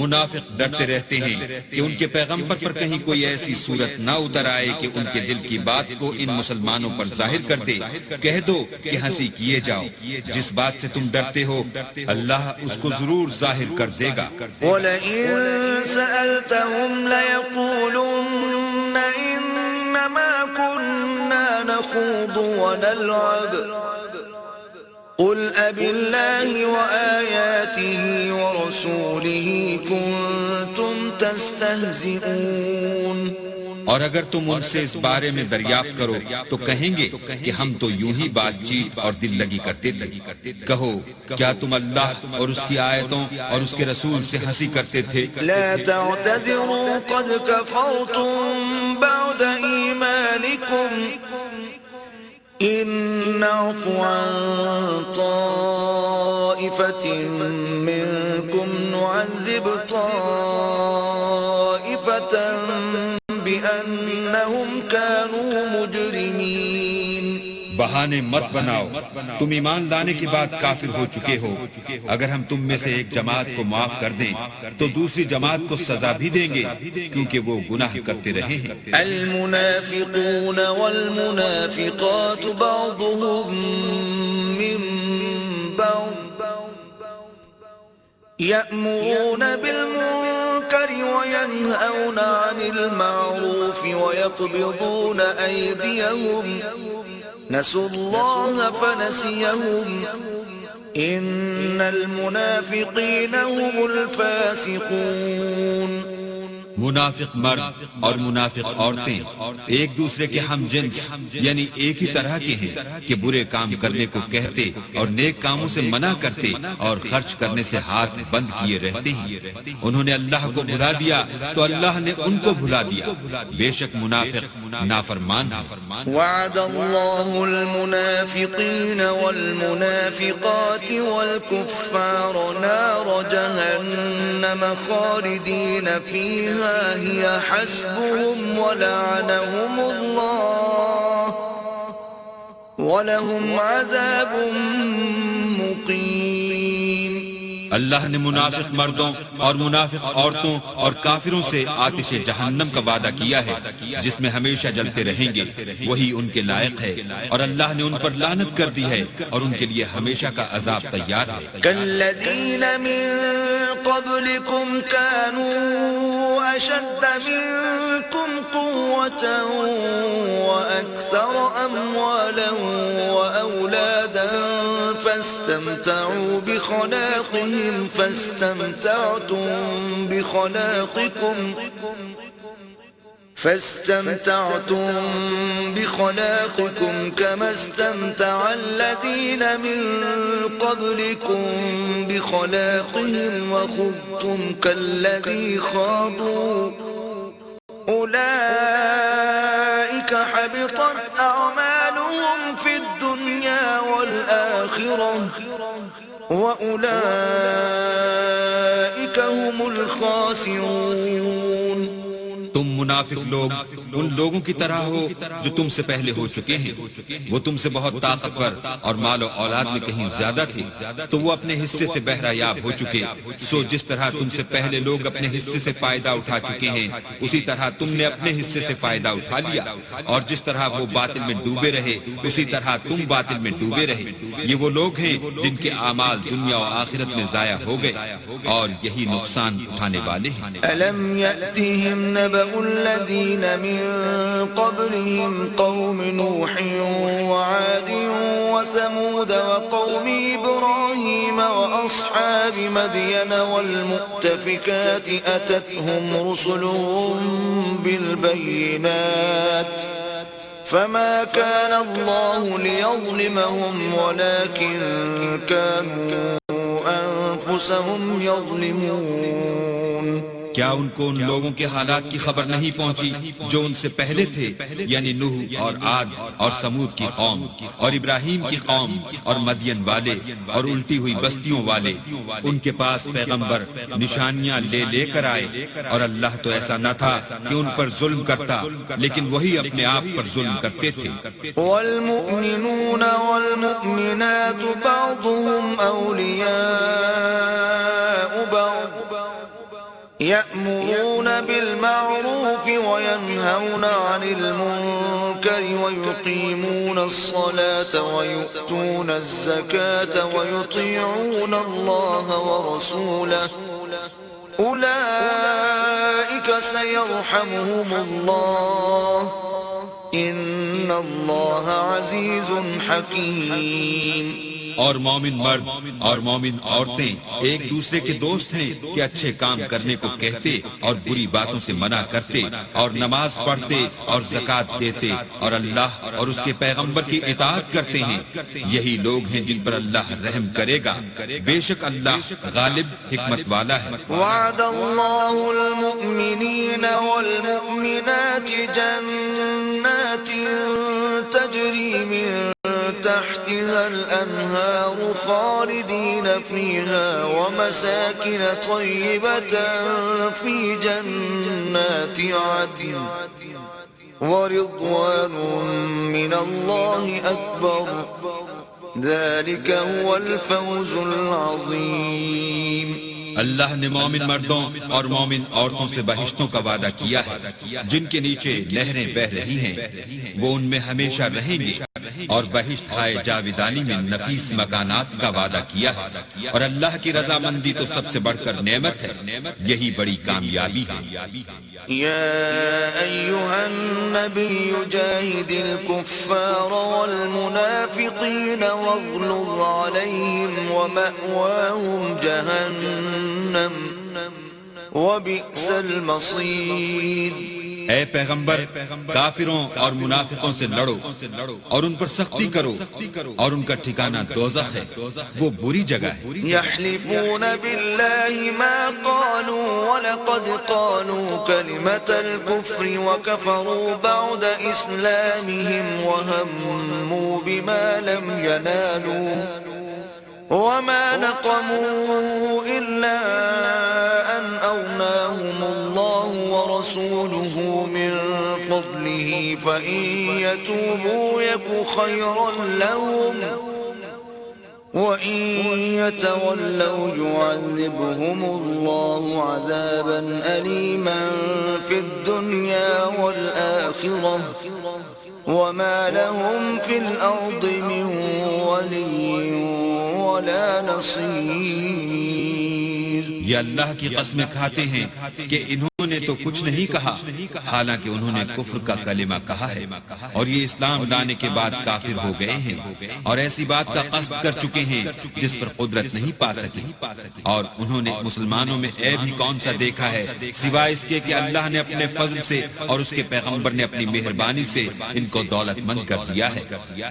منافق ڈرتے رہتے ہیں کہ ان کے پیغمبر پر کہیں کوئی ایسی صورت نہ اتر آئے کہ ان کے دل کی بات کو ان مسلمانوں پر ظاہر کر دے. کہہ دو کہ ہنسی کیے جاؤ، جس بات سے تم ڈرتے ہو اللہ اس کو ضرور ظاہر کر دے گا. وَلَئِن سَأَلْتَهُمْ لَيَقُولُنَّ إِنَّمَا كُنَّا نَخُوضُ وَنَلْعَبُ قل أبالله وآياته ورسوله كنتم تستهزئون. اور اگر تم ان سے اس بارے میں دریافت کرو تو کہیں گے کہ ہم تو یوں ہی بات چیت اور دل لگی کرتے تھے. کہو کیا تم اللہ اور اس کی آیتوں اور اس کے رسول سے ہنسی کرتے تھے؟ لا تعتذروا قد كفرتم بعد إيمانكم إن نعفو عن طائفة منكم نعذب طائفة بأنهم كانوا مجرمين. بہانے مت بناؤ، تم ایمان لانے کے بعد کافر ہو چکے ہو. اگر ہم تم میں سے ایک جماعت کو معاف کر دیں تو دوسری جماعت کو سزا بھی دیں گے کیونکہ وہ گناہ کرتے رہے ہیں. المنافقون والمنافقات بعضهم من بعض يأمرون بالمنكر وينهون عن المعروف ويقبضون أيديهم نسوا الله فنسيهم إن المنافقين هم الفاسقون. منافق مرد اور منافق عورتیں ایک دوسرے کے ہم جنس یعنی ایک ہی طرح کے ہیں کہ برے کام کرنے کو کہتے اور نیک کاموں سے منع کرتے اور خرچ کرنے سے ہاتھ بند کیے رہتے ہیں. انہوں نے اللہ کو بھلا دیا تو اللہ نے ان کو بھلا دیا. بے شک منافق نافرمان ہیں. وعد الله المنافقين والمنافقات والكفار نار جهنم خالدين فيها هي حسبهم ولعنهم الله ولهم عذاب مقيم. اللہ نے منافق مردوں اور منافق عورتوں اور کافروں سے آتش جہنم کا وعدہ کیا ہے جس میں ہمیشہ جلتے رہیں گے، وہی ان کے لائق ہے، اور اللہ نے ان پر لعنت کر دی ہے اور ان کے لیے ہمیشہ کا عذاب تیار ہے. كالذين من قبلكم كانوا أشد منكم قوة وأكثر أموالا وأولادا فاستمتعوا بخلاقكم كما استمتع الذين من قبلكم بخلاقهم وخضتم كالذي خاضوا أولئك حبطت أعمالهم في الدنيا والآخرة وَأُولَئِكَ هُمُ الْخَاسِرُونَ. تم منافق لوگ ان لوگوں کی طرح ہو جو تم سے پہلے ہو چکے ہیں. وہ تم سے بہت طاقتور اور مال و اولاد میں کہیں زیادہ تھے تو وہ اپنے حصے سے بہرہ یاب ہو چکے. سو جس طرح تم سے پہلے لوگ اپنے حصے سے فائدہ اٹھا چکے ہیں اسی طرح تم نے اپنے حصے سے فائدہ اٹھا لیا، اور جس طرح وہ باطل میں ڈوبے رہے اسی طرح تم باطل میں ڈوبے رہے. یہ وہ لوگ ہیں جن کے اعمال دنیا و آخرت میں ضائع ہو گئے اور یہی نقصان اٹھانے والے ہیں. أَلَمْ يَأْتِهِمْ نَبَأُ الَّذِينَ مِنْ من قبلهم قوم نوح وعاد وثمود وقوم إبراهيم وأصحاب مدين والمؤتفكات أتتهم رسلهم بالبينات فما كان الله ليظلمهم ولكن كانوا أنفسهم يظلمون۔ کیا ان کو ان لوگوں کے حالات کی خبر نہیں پہنچی جو ان سے پہلے تھے، یعنی نوح اور عاد اور سمود کی قوم اور ابراہیم کی قوم اور مدین والے اور الٹی ہوئی بستیوں والے؟ ان کے پاس پیغمبر نشانیاں لے لے کر آئے، اور اللہ تو ایسا نہ تھا کہ ان پر ظلم کرتا، لیکن وہی اپنے آپ پر ظلم کرتے تھے۔ والمؤمنون والمؤمنات بعضهم أولياء بعض يأمرون بالمعروف وينهون عن المنكر ويقيمون الصلاة ويؤتون الزكاة ويطيعون الله ورسوله أولئك سيرحمهم الله إن الله عزيز حكيم۔ اور مومن مرد اور مومن عورتیں ایک دوسرے کے دوست ہیں کہ اچھے کام کرنے کو کہتے اور بری باتوں سے منع کرتے اور نماز پڑھتے اور زکوٰۃ دیتے اور اللہ اور اس کے پیغمبر کی اطاعت کرتے ہیں، یہی لوگ ہیں جن پر اللہ رحم کرے گا، بے شک اللہ غالب حکمت والا ہے۔ وعد اللہ المؤمنین والمؤمنات جنات تجری من تحتها الأنهار خالدين فيها ومساكن طيبة في جنات عدن ورضوان من الله أكبر ذلك هو الفوز العظيم۔ اللہ نے مومن مردوں اور مومن عورتوں سے بہشتوں کا وعدہ کیا ہے جن کے نیچے نہریں بہ رہی ہیں، وہ ان میں ہمیشہ رہیں گے، اور بہشت ہائے جاویدانی میں نفیس مکانات کا وعدہ کیا ہے، اور اللہ کی رضامندی تو سب سے بڑھ کر نعمت ہے، یہی بڑی کامیابی ہے۔ يا أيها النبي جاهد الكفار والمنافقين واغلظ عليهم ومأواهم جهنم وبئس المصير۔ اے پیغمبر، کافروں اور منافقوں سے لڑو اور ان پر سختی کرو، اور ان کا ٹھکانہ دوزخ ہے، وہ بری جگہ ہے۔ يحلفون بالله ما قالوا ولقد قالوا كلمة الكفر وكفروا بعد إسلامهم وهموا بما لم ينالوا وما نقموا إلا أن أغناهم الله ورسوله من فضله فإن يتوبوا يك خيرا لهم وإن يتولوا يعذبهم الله عذابا أليما في الدنيا والآخرة وما لهم في الأرض من ولي ولا نصير۔ یہ اللہ کی قسمیں کھاتے ہیں کہ انہوں نے تو کچھ نہیں کہا، حالانکہ انہوں نے کفر کا کلمہ کہا ہے، اور یہ اسلام لانے کے بعد کافر ہو گئے ہیں، اور ایسی بات کا قصد کر چکے ہیں جس پر قدرت نہیں پا سکی، اور انہوں نے مسلمانوں میں عیب ہی کون سا دیکھا ہے سوائے اس کے کہ اللہ نے اپنے فضل سے اور اس کے پیغمبر نے اپنی مہربانی سے ان کو دولت مند کر دیا ہے۔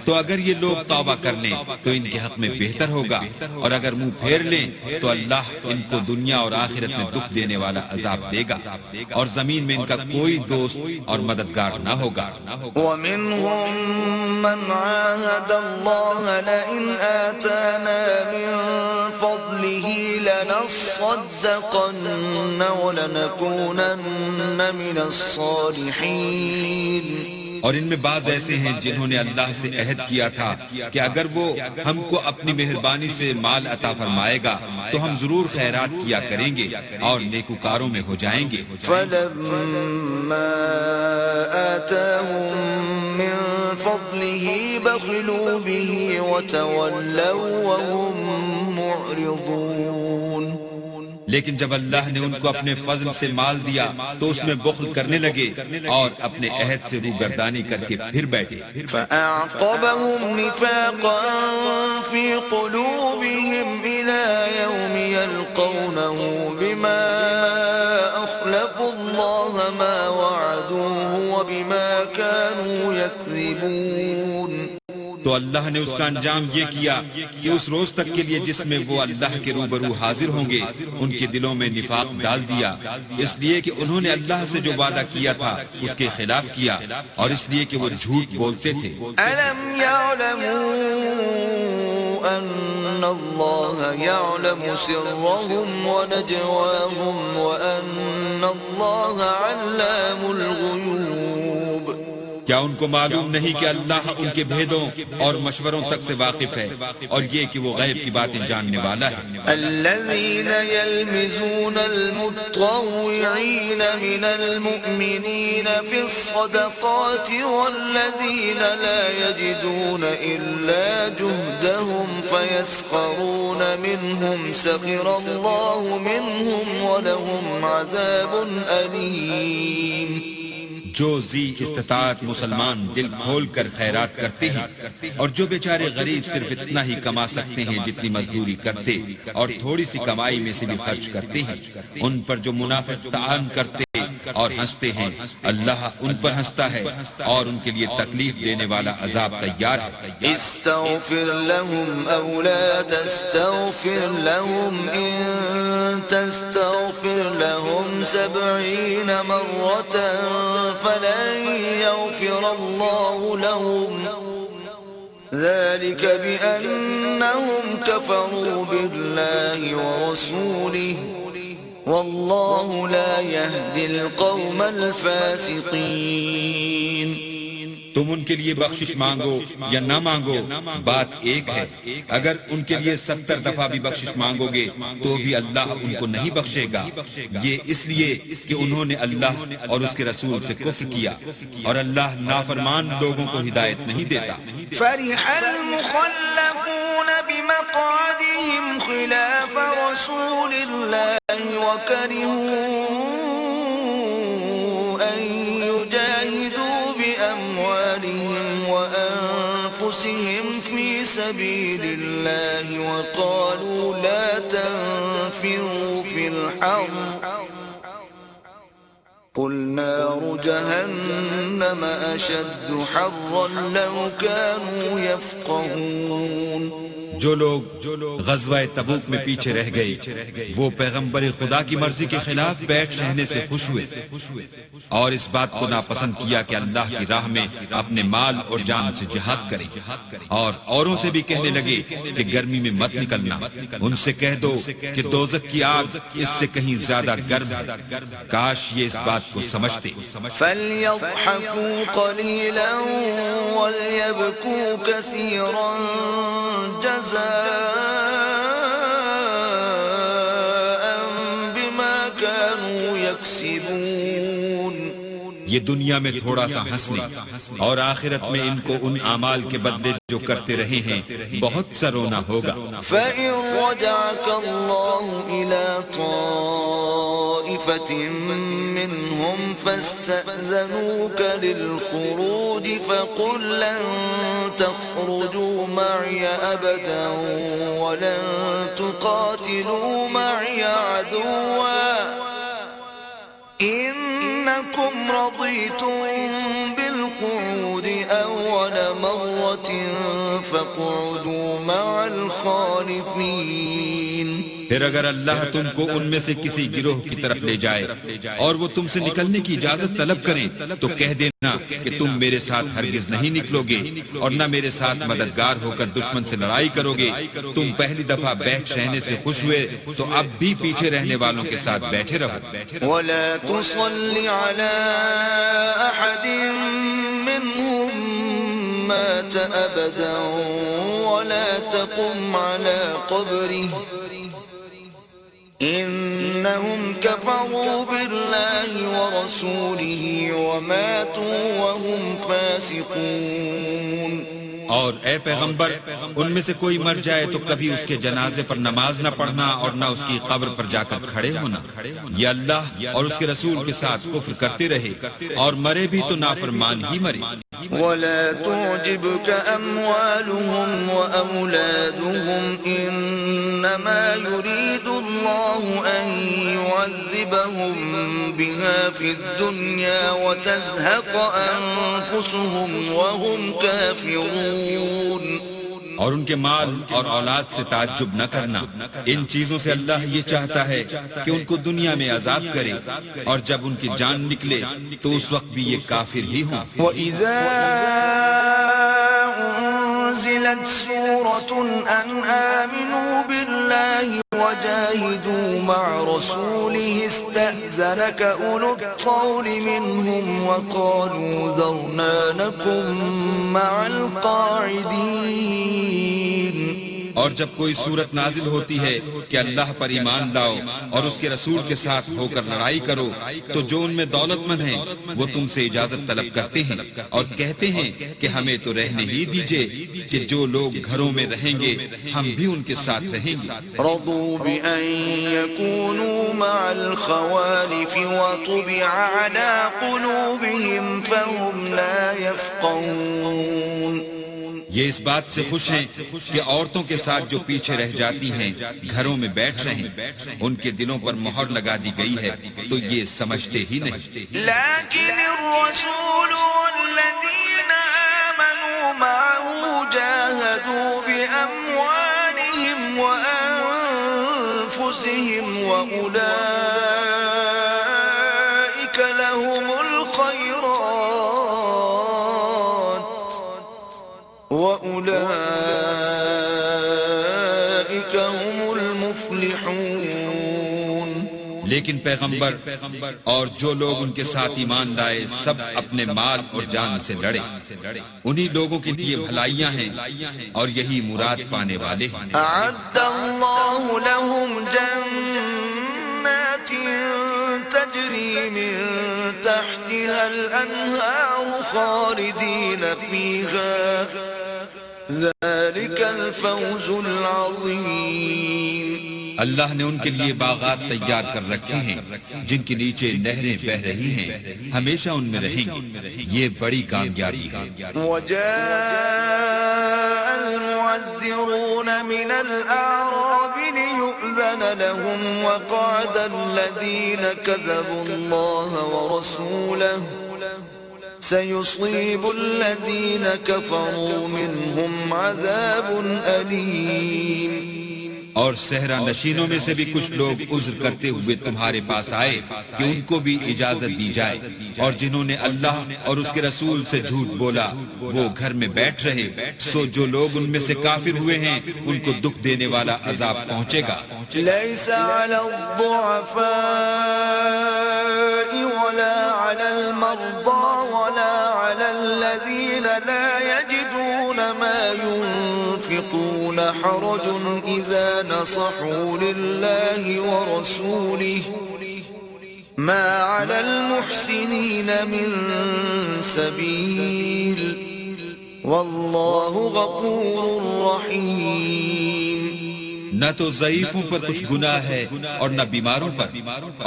تو اگر یہ لوگ توبہ کر لیں تو ان کے حق میں بہتر ہوگا، اور اگر منہ پھیر لیں تو اللہ ان کو دنیا اور آخرت میں دکھ دینے والا عذاب دے گا، اور زمین میں ان کا کوئی دوست اور مددگار نہ ہوگا۔ وَمِنْهُمْ مَنْ عَاهَدَ اللَّهَ لَئِنْ آتَانَا مِنْ فَضْلِهِ لَنَصَّدَّقَنَّ وَلَنَكُونَنَّ مِنَ الصَّالِحِينَ۔ اور ان میں بعض ایسے ہیں جنہوں نے اللہ سے عہد کیا تھا کہ اگر وہ ہم کو اپنی مہربانی سے مال عطا فرمائے گا تو ہم ضرور خیرات کیا کریں گے اور نیکوکاروں میں ہو جائیں گے۔ فَلَمَّا آتَاهُم مِّن فَضْلِهِ بَخِلُوا بِهِ وَتَوَلَّوْا وَهُم مُّعْرِضُونَ۔ لیکن جب اللہ نے ان کو اپنے فضل سے مال دیا تو اس میں بخل کرنے لگے اور اپنے عہد سے روگردانی کر کے پھر بیٹھے. فأعقبهم نفاقا في قلوبهم إلى يوم يلقونه بما أخلفوا الله ما وعدوه وبما كانوا يكذبون. تو اللہ نے اس کا انجام یہ کیا کہ اس روز تک کے لیے جس میں وہ اللہ کے روبرو حاضر ہوں گے ان کے دلوں میں نفاق ڈال دیا، اس لیے کہ انہوں نے اللہ سے جو وعدہ کیا تھا اس کے خلاف کیا اور اس لیے کہ وہ جھوٹ بولتے تھے. أَلَمْ يَعْلَمُوا أَنَّ اللَّهَ يَعْلَمُ سِرَّهُمْ وَنَجْوَاهُمْ وَأَنَّ اللَّهَ عَلَّامُ الْغُيُوبِ. کیا ان کو معلوم نہیں کہ اللہ ان کے بھیدوں اور مشوروں تک سے واقف ہے اور یہ کہ وہ غیب کی باتیں جاننے والا ہے. الذين يلمزون المتطوعين من المؤمنين في الصدقات والذين لا يجدون إلا جهدهم فيسخرون منهم سخر الله منهم ولهم عذاب أليم. جو ذی استطاعت مسلمان دل کھول کر خیرات کرتے ہیں اور جو بیچارے غریب صرف اتنا ہی کما سکتے ہیں جتنی مزدوری کرتے اور تھوڑی سی کمائی میں سے بھی خرچ کرتے ہیں، ان پر جو منافق تعان کرتے اور ہنستے ہیں اللہ ان پر ہنستا ہے اور ان کے لیے تکلیف دینے والا عذاب تیار ہے. استغفر لهم او لا تستغفر لهم ان تستغفر لهم 70 مرة فلن يغفر الله لهم ذلك بأنهم كفروا بالله ورسوله والله لا يهدي القوم الفاسقين. تم ان کے لیے بخشش مانگو یا نہ مانگو بات ایک ہے، اگر ان کے لیے 70 دفعہ بھی بخشش مانگو گے تو بھی اللہ ان کو نہیں بخشے گا، یہ اس لیے کہ انہوں نے اللہ اور اس کے رسول سے کفر کیا اور اللہ نافرمان لوگوں کو ہدایت نہیں دیتا. فرح المخلفون بمقعدهم خلاف رسول الله وكرهوا أن يجاهدوا بأموالهم وأنفسهم في سبيل الله وقالوا لا تنفروا في الحر قل نار جهنم أشد حرا لو كانوا يفقهون. جو لوگ غزوہ تبوک میں پیچھے رہ گئے وہ پیغمبر خدا کی مرضی کے خلاف بیٹھ رہنے سے خوش ہوئے اور اس بات کو ناپسند کیا کہ اللہ کی راہ میں اپنے مال اور جان سے جہاد کریں، اور اوروں سے بھی کہنے لگے کہ گرمی میں مت نکلنا. ان سے کہہ دو کہ دوزخ کی آگ اس سے کہیں زیادہ گرم ہے، کاش یہ اس بات کو سمجھتے. فَلْيَضْحَكُوا قَلِيلًا وَلْيَبْكُوا كَثِيرًا جزاء بما كانوا يكسبون. یہ دنیا میں تھوڑا سا ہنس لیں اور آخرت میں ان کو ان اعمال کے بدلے جو کرتے رہے ہیں بہت سا رونا ہوگا. فَإِن رَجَعَكَ اللَّهُ إِلَى طَائِفَةٍ مِّنْهُمْ فَاسْتَأْذَنُوكَ لِلْخُرُوجِ فَقُل لَّن تَخْرُجُوا مَعِيَ أَبَدًا وَلَن تُقَاتِلُوا مَعِيَ عَدُوًّا إنكم رضيتم بالقعود أول مرة فاقعدوا مع الخالفين. پھر اگر اللہ تم کو ان میں سے کسی گروہ کی طرف لے جائے اور وہ تم سے نکلنے کی اجازت طلب کریں تو کہہ دینا کہ تم میرے ساتھ ہرگز نہیں نکلو گے اور نہ میرے ساتھ مددگار ہو کر دشمن سے لڑائی کرو گے. تم پہلی دفعہ بیٹھ رہنے سے خوش ہوئے تو اب بھی پیچھے رہنے والوں کے ساتھ بیٹھے رہو. ولا تصل على أحد منهم مات أبدا ولا تقم على قبره إنهم كفروا بالله ورسوله وماتوا وهم فاسقون. اور اے پیغمبر ان میں سے کوئی مر جائے تو کبھی اس کے جنازے پر نماز نہ پڑھنا اور نہ اس کی قبر پر جا کر کھڑے ہونا. یہ اللہ اور اس کے رسول کے ساتھ کفر کرتے رہے اور مرے بھی تو نافرمان ہی مرے. ولا تعجبك أموالهم وأولادهم إنما يريد الله أن يعذبهم بها في الدنيا وتزهق أنفسهم وهم كافرون. اور ان کے مال اور اولاد سے تعجب نہ کرنا. ان چیزوں سے اللہ یہ چاہتا ہے کہ ان کو دنیا میں عذاب کرے اور جب ان کی جان نکلے تو اس وقت بھی یہ کافر ہی ہوں. وَإِذَا أُنزِلَتْ سُورَةٌ أَنْ آمِنُوا بِاللَّهِ وَجَاهِدُوا مَعَ رَسُولِهِ اسْتَأْذَنَكَ أُولُو الطَّوْلِ مِنْهُمْ وَقَالُوا ذَرْنَا نَكُن مَعَ الْقَاعِدِينَ. اور جب کوئی صورت نازل ہوتی ہے کہ اللہ پر ایمان لاؤ اور اس کے رسول کے ساتھ ہو کر لڑائی کرو تو جو ان میں دولت مند ہیں وہ تم سے اجازت طلب کرتے ہیں اور کہتے ہیں کہ ہمیں تو رہنے ہی دیجئے کہ جو لوگ گھروں میں رہیں گے ہم بھی ان کے ساتھ رہیں گے. رضوا بأن يكونوا مع الخوالف وطبع على قلوبهم فهم لا يفقهون. یہ اس بات سے خوش ہیں کہ عورتوں کے ساتھ جو پیچھے رہ جاتی ہیں گھروں میں بیٹھ رہیں ان کے دلوں پر مہر لگا دی گئی ہے تو یہ سمجھتے ہی نہیں. لیکن الرسول والذین آمنوا معه جاهدوا بأموالهم وأنفسهم وأولئك لهم وَأُولَئِكَ هُمُ الْمُفْلِحُونَ. لیکن پیغمبر اور جو لوگ ان کے ساتھ ایمان لائے سب اپنے مال اور جان سے لڑے. انہی لوگوں کے لیے بھلائیاں ہیں اور یہی مراد پانے والے ہیں. أَعَدَّ اللَّهُ لَهُمْ جَنَّاتٍ تَجْرِي مِن تَحْتِهَا الْأَنْهَارُ خَالِدِينَ فِيهَا ذَلِكَ الْفَوْزُ الْعَظِيمُ. اللہ نے ان کے لیے باغات تیار کر رکھے ہیں جن کے نیچے نہریں بہ رہی ہیں ہمیشہ ان میں رہیں گی. یہ بڑی کامیابی ہے. وَجَاءَ الْمُعَذِّرُونَ مِنَ الْأَعْرَابِ لِيُؤْذَنَ لَهُمْ وَقَعَدَ الَّذِينَ كَذَبُوا اللَّهَ وَرَسُولَهُ سَيُصِيبُ الَّذِينَ كَفَرُوا مِنْهُمْ عَذَابٌ أَلِيمٌ. اور صحرا نشینوں میں سے بھی کچھ لوگ عذر کرتے ہوئے تمہارے پاس آئے کہ ان کو بھی اجازت دی جائے اور جنہوں نے اللہ اور اس کے رسول سے جھوٹ بولا وہ گھر میں بیٹھ رہے. سو جو لوگ ان میں سے کافر ہوئے ہیں ان کو دکھ دینے والا عذاب پہنچے گا. ليس على الضعفاء ولا على المرضى ولا على الذين لا يجدون ما ينفقون حرج إذا نصحوا لله ورسوله ما على المحسنين من سبيل والله غفور رحيم. نہ تو ضعیفوں پر کچھ گناہ ہے اور نہ بیماروں پر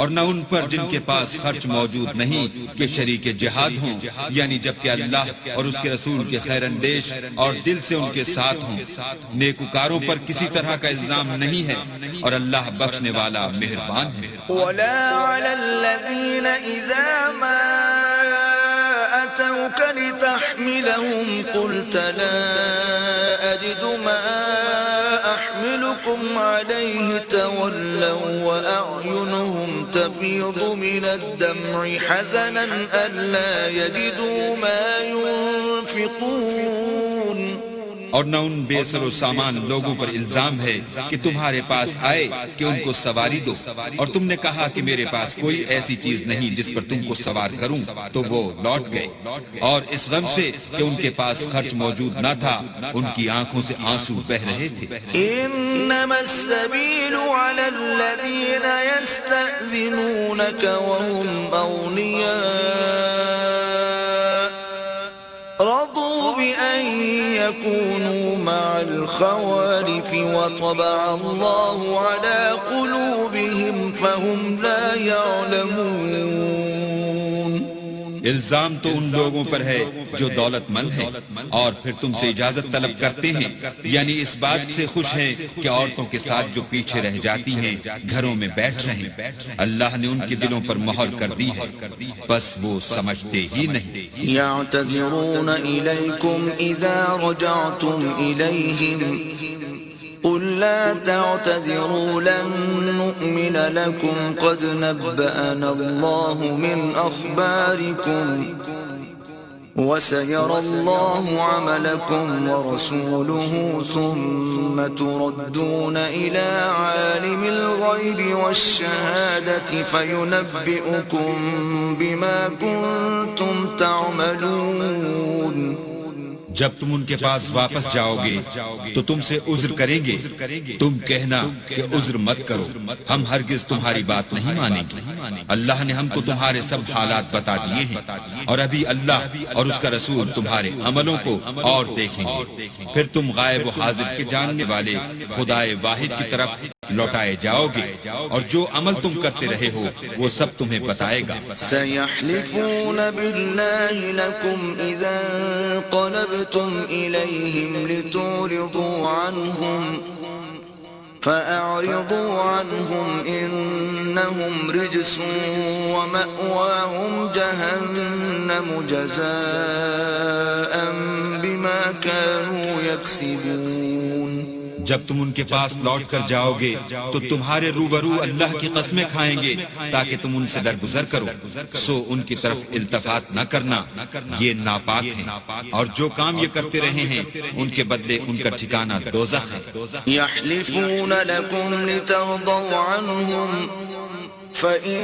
اور نہ ان پر جن کے پاس خرچ موجود نہیں کہ شریک جہاد ہوں یعنی جبکہ اللہ اور اس کے رسول کے خیر اندیش اور دل سے ان کے ساتھ ہوں. نیکوکاروں پر کسی طرح کا الزام نہیں ہے اور اللہ بخشنے والا مہربان ہے. ولا على الذين إذا ما أتوك لتحملهم قلت لا أجد ما أحملكم عليه تولوا وأعينهم تفيض من الدمع حزنا ألا يجدوا ما ينفقون. اور نہ ان بے سر و سامان لوگوں پر الزام ہے کہ تمہارے پاس آئے کہ ان کو سواری دو اور تم نے کہا کہ میرے پاس کوئی ایسی چیز نہیں جس پر تم کو سوار کروں تو وہ لوٹ گئے اور اس غم سے کہ ان کے پاس خرچ موجود نہ تھا ان کی آنکھوں سے آنسو بہ رہے تھے. انما السبيل على الذين يستأذنونك وهم أغنياء رضوا بأن يكونوا مع الخوالف وطبع الله على قلوبهم فهم لا يعلمون. الزام تو ان لوگوں پر ہے جو دولت مند ہیں اور پھر تم سے اجازت طلب کرتے ہیں، یعنی اس بات سے خوش ہیں کہ عورتوں کے ساتھ جو پیچھے رہ جاتی ہیں گھروں میں بیٹھ رہیں. اللہ نے ان کے دلوں پر مہر کر دی ہے، بس وہ سمجھتے ہی نہیں. يعتذرون إليكم إذا رجعتم إليهم قل لا تعتذروا لن نؤمن لكم قد نبأنا الله من أخباركم وسيرى الله عملكم ورسوله ثم تردون إلى عالم الغيب والشهادة فينبئكم بما كنتم تعملون. جب تم ان کے پاس واپس جاؤ گے تو تم سے عذر کریں گے، تم کہنا کہ عذر مت کرو، ہم ہرگز تمہاری بات نہیں مانیں گے. اللہ نے ہم کو تمہارے سب حالات بتا دیے ہیں، اور ابھی اللہ اور اس کا رسول تمہارے عملوں کو اور دیکھیں گے. پھر تم غائب و حاضر کے جاننے والے خدائے واحد کی طرف لوٹائے جاؤ گے، اور جو عمل تم کرتے رہے ہو وہ سب تمہیں بتائے گا. سيحلفون بالله لكم إذا انقلبتم إليهم لتعرضوا عنهم فأعرضوا عنهم إنهم رجس ومأواهم جهنم جزاء بما كانوا يكسبون. جب تم ان کے پاس لوٹ کر جاؤ گے تو تمہارے روبرو اللہ کی قسمیں کھائیں گے تاکہ تم ان سے درگزر کرو، سو ان کی طرف التفات نہ کرنا، یہ ناپاک ہیں، اور جو کام یہ کرتے رہے ہیں ان کے بدلے ان کا ٹھکانہ دوزخ ہے. يحلفون لكم لترضوا عنهم فإن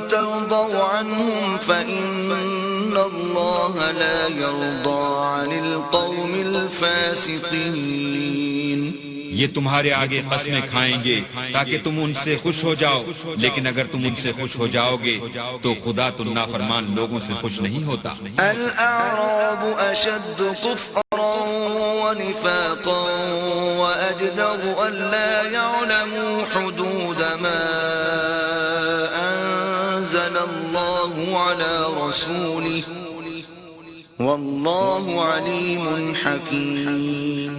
ترضوا عنهم فإن الله لا يرضى عن القوم الفاسقين. یہ تمہارے آگے قسمیں کھائیں گے تاکہ تم ان سے خوش ہو جاؤ، لیکن اگر تم ان سے خوش ہو جاؤ گے تو خدا تو نافرمان لوگوں سے خوش نہیں ہوتا. الأعراب أشد كفرا ونفاقا وأجدر ألا يعلموا حدود ما أنزل الله على رسوله والله عليم حكيم.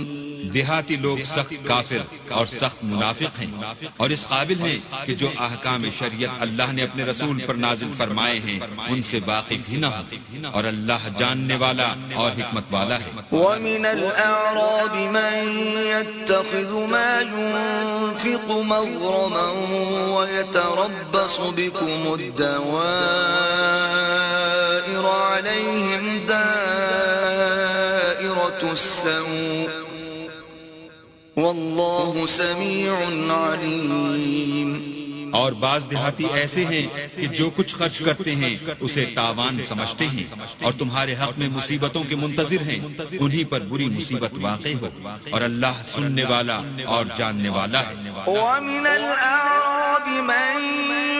دیہاتی لوگ سخت کافر اور سخت منافق ہیں، اور اس قابل ہیں کہ جو احکام شریعت اللہ نے اپنے رسول پر نازل فرمائے ہیں ان سے واقف ہی نہ ہو، اور اللہ جاننے والا اور حکمت والا ہے. وَمِنَ الْأَعْرَابِ مَن يَتَّخِذُ مَا يُنْفِقُ مَغْرَمًا وَيَتَرَبَّصُ بِكُمُ الدَّوَائِرَ عَلَيْهِمْ دَائِرَةُ السَّوْءِ واللہ سمیع علیم. اور بعض دیہاتی ایسے ہیں کہ جو کچھ خرچ کرتے ہیں اسے تاوان سمجھتے ہیں اور تمہارے حق میں مصیبتوں کے منتظر ہیں، انہی پر بری مصیبت واقع ہو، اور اللہ سننے والا اور جاننے والا ہے. وَمِنَ الْأَعْرَابِ مَن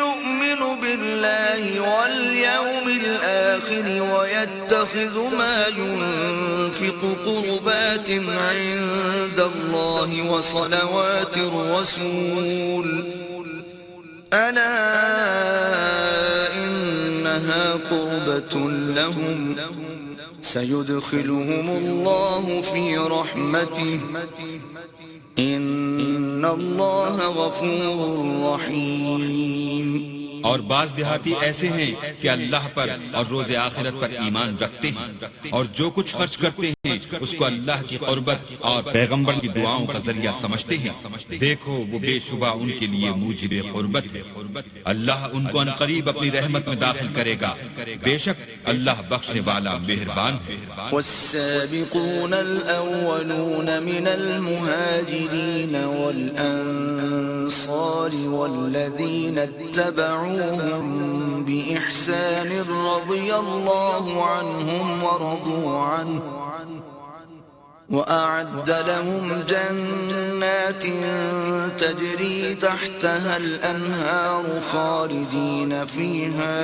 يُؤْمِنُ بِاللَّهِ وَالْيَوْمِ الْآخِرِ وَيَتَّخِذُ مَا يُنْفِقُ قُرُبَاتٍ عِندَ اللَّهِ وَصَلَوَاتِ الرَّسُولِ أَلَا إِنَّهَا قُرْبَةٌ لَهُمْ سَيُدْخِلُهُمُ اللَّهُ فِي رَحْمَتِهِ إِنَّ اللَّهَ غَفُورٌ رَحِيمٌ. اور بعض دیہاتی ایسے ہیں کہ اللہ پر اور روز آخرت پر ایمان رکھتے ہیں، اور جو کچھ خرچ کرتے ہیں اس کو اللہ کی قربت اور پیغمبر کی دعاؤں کا ذریعہ سمجھتے ہیں. دیکھو وہ بے شبہ ان کے لیے موجب قربت ہے. اللہ ان کو عنقریب اپنی رحمت میں داخل کرے گا، بے شک اللہ بخشنے والا مہربان ہے. والسابقون الأولون من المهاجرين والأنصار والذين اتبعوهم بإحسان رضي الله عنهم ورضوا عنه وأعد لهم جنات تجري تحتها الأنهار خالدين فيها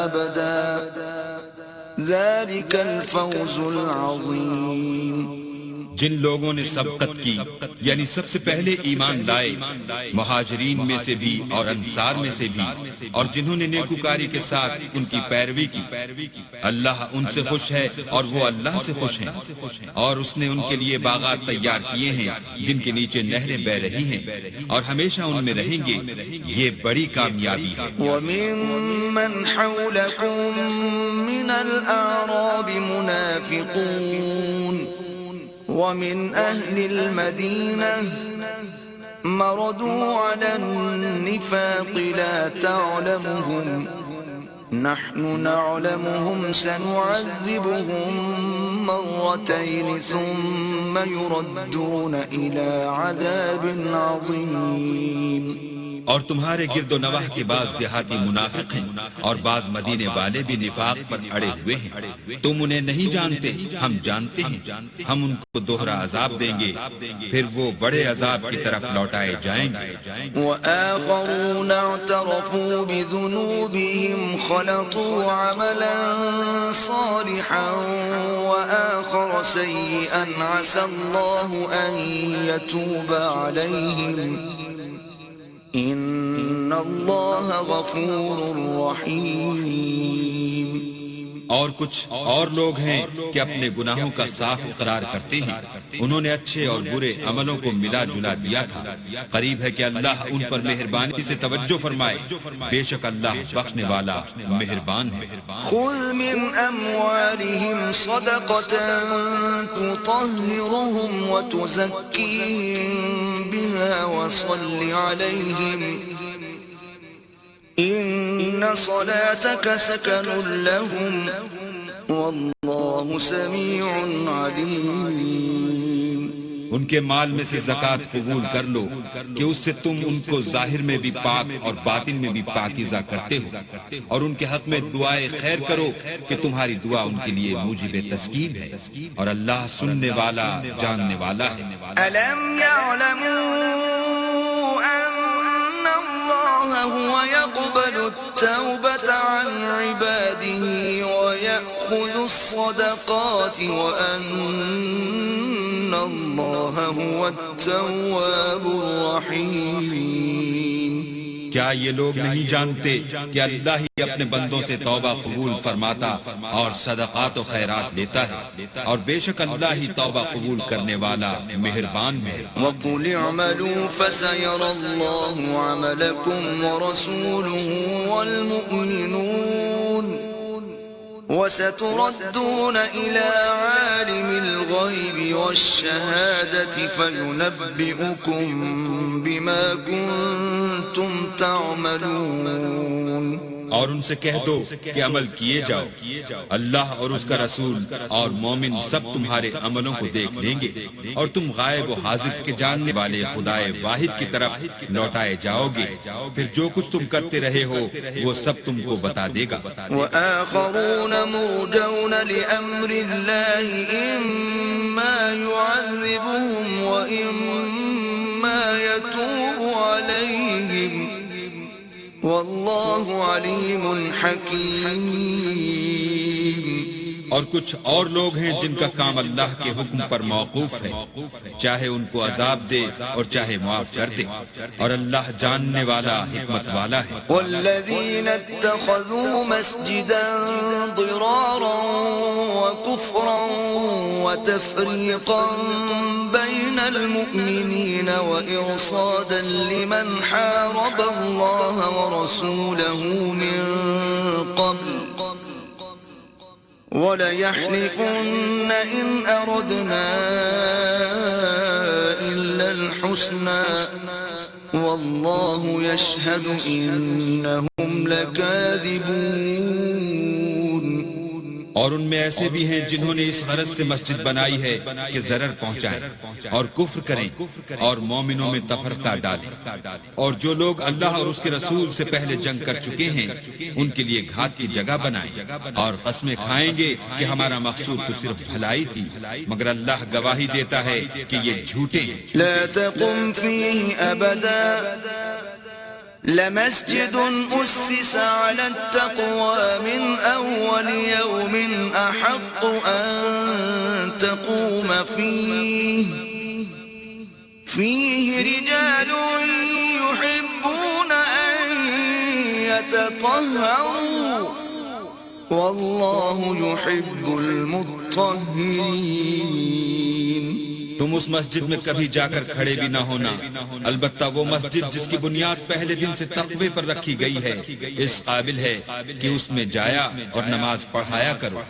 أبدا ذلك الفوز العظيم. جن لوگوں نے سبقت کی یعنی سب سے پہلے ایمان لائے مہاجرین میں سے بھی اور انصار میں سے بھی، اور جنہوں نے نیکوکاری کے ساتھ ان کی پیروی کی، اللہ ان سے خوش ہے اور وہ اللہ سے خوش ہیں، اور اس نے ان کے لیے باغات تیار کیے ہیں جن کے نیچے نہریں بہ رہی ہیں اور ہمیشہ ان میں رہیں گے. یہ بڑی کامیابی ہے. وَمِمَّنْ حَوْلَكُمْ مِنَ الْأَعْرَابِ مُنَافِقُونَ ومن أهل المدينة مردوا على النفاق لا تعلمهم نحن نعلمهم سنعذبهم مرتين ثم يردون إلى عذاب عظيم. اور تمہارے گرد و نواح کے بعض دیہاتی منافق ہیں اور بعض مدینے والے بھی نفاق پر اڑے ہوئے ہیں. تم انہیں نہیں جانتے، ہم جانتے ہیں. ہم ان کو دوہرا عذاب دیں گے، پھر وہ بڑے عذاب کی طرف لوٹائے جائیں گے. وآخرون اعترفوا بذنوبهم خلطوا عملا صالحا وآخر سيئا عسى الله أن يتوب عليهم ان اللہ غفور رحیم. اور کچھ اور لوگ ہیں کہ اپنے گناہوں کا صاف اقرار کرتے ہیں، انہوں نے اچھے اور برے عملوں کو ملا جلا دیا تھا. قریب ہے کہ اللہ ان پر مہربانی سے توجہ فرمائے، بے شک اللہ بخشنے والا مہربان ہے. خذ من اموالهم صدقة تطهرهم وتزكيهم بها وصل عليهم ان صلاتك سكن لهم والله سميع عليم. ان کے مال میں سے زکوٰۃ قبول کر لو کہ اس سے تم ان کو ظاہر میں بھی پاک اور باطن میں بھی پاکیزہ کرتے ہو، اور ان کے حق میں دعائے خیر کرو کہ تمہاری دعا ان کے لیے موجب تسکین ہے، اور اللہ سننے والا جاننے والا ہے. ألم يعلموا أن الله هو يقبل التوبة عن عباده ويأخذ الصدقات وأن الله هو التواب الرحيم. کیا یہ لوگ نہیں جانتے کہ اللہ ہی اپنے بندوں سے توبہ قبول فرماتا اور صدقات و خیرات لیتا ہے، اور بے شک اللہ ہی توبہ قبول کرنے والا مہربان ہے. وَقُلِ اعْمَلُوا فَسَيَرَى اللَّهُ عَمَلَكُمْ وَرَسُولُهُ وَالْمُؤْمِنُونَ وَسَتُرَدُّونَ إِلَى عَالِمِ الْغَيْبِ وَالشَّهَادَةِ فَيُنَبِّئُكُم بِمَا كُنتُمْ تعملون. اور ان سے کہہ دو کہ عمل کیے جاؤ، اللہ اور اس کا رسول اور مومن سب تمہارے عملوں کو دیکھ لیں گے، اور تم غائب و حاضر کے جاننے والے خدائے واحد کی طرف لوٹائے جاؤ گے، پھر جو کچھ تم کرتے رہے ہو وہ سب تم کو بتا دے گا. وآخرون مرجون لأمر الله إما يعذبهم وإما يتوب عليهم واللہ علیم حکیم. اور کچھ اور لوگ ہیں جن کا کام اللہ کے حکم پر موقوف ہے، چاہے ان کو عذاب دے اور چاہے معاف کر دے، اور اللہ جاننے والا حکمت والا ہے. والذین اتخذوا مسجدا ضرارا وكفرا وتفریقا بین المؤمنین وإرصادا لمن حارب اللہ ورسوله من قبل وَلَيَحْلِفُنَّ إِنْ أَرَدْنَا إِلَّا الْحُسْنَى وَاللَّهُ يَشْهَدُ إِنَّهُمْ لَكَاذِبُونَ. اور ان میں ایسے بھی ہیں جنہوں نے اس غرض سے مسجد بنائی ہے کہ ضرر پہنچائیں اور کفر کریں اور مومنوں میں تفرقہ ڈالیں، اور جو لوگ اللہ اور اس کے رسول سے پہلے جنگ کر چکے ہیں ان کے لیے گھات کی جگہ بنائیں، اور قسمیں کھائیں گے کہ ہمارا مقصود تو صرف بھلائی تھی، مگر اللہ گواہی دیتا ہے کہ یہ جھوٹے ہیں. لا تقم فيه أبدا لمسجد أسس على التقوى من أول يوم أحق أن تقوم فيه رجال يحبون أن يتطهروا والله يحب المطهرين. تم اس مسجد میں کبھی جا کر کھڑے بھی نہ ہونا، البتہ وہ مسجد جس کی بنیاد پہلے دن سے تقوی پر رکھی گئی ہے اس قابل ہے کہ اس میں جایا اور نماز پڑھایا کرو.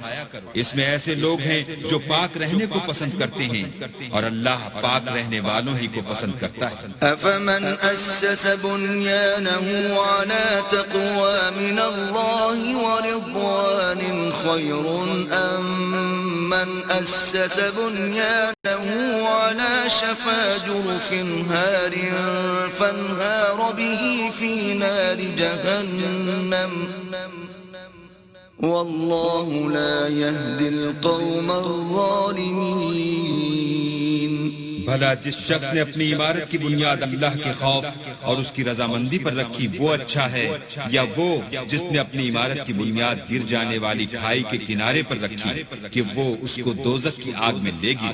اس میں ایسے لوگ ہیں جو پاک رہنے کو پسند کرتے ہیں اور اللہ پاک رہنے والوں ہی کو پسند کرتا ہے. أفمن أسس بنيانه على تقوى من الله ورضوان خير أم من أسس بنيانه على شفا جرف هار فانهار به في نار جهنم والله لا يهدي القوم الظالمين. بھلا جس شخص نے اپنی عمارت کی بنیاد اللہ کے خوف اور اس کی رضامندی پر رکھی وہ اچھا ہے، یا وہ جس نے اپنی عمارت کی بنیاد گر جانے والی کھائی کے کنارے پر رکھی کہ وہ اس کو دوزخ کی آگ میں لے گی،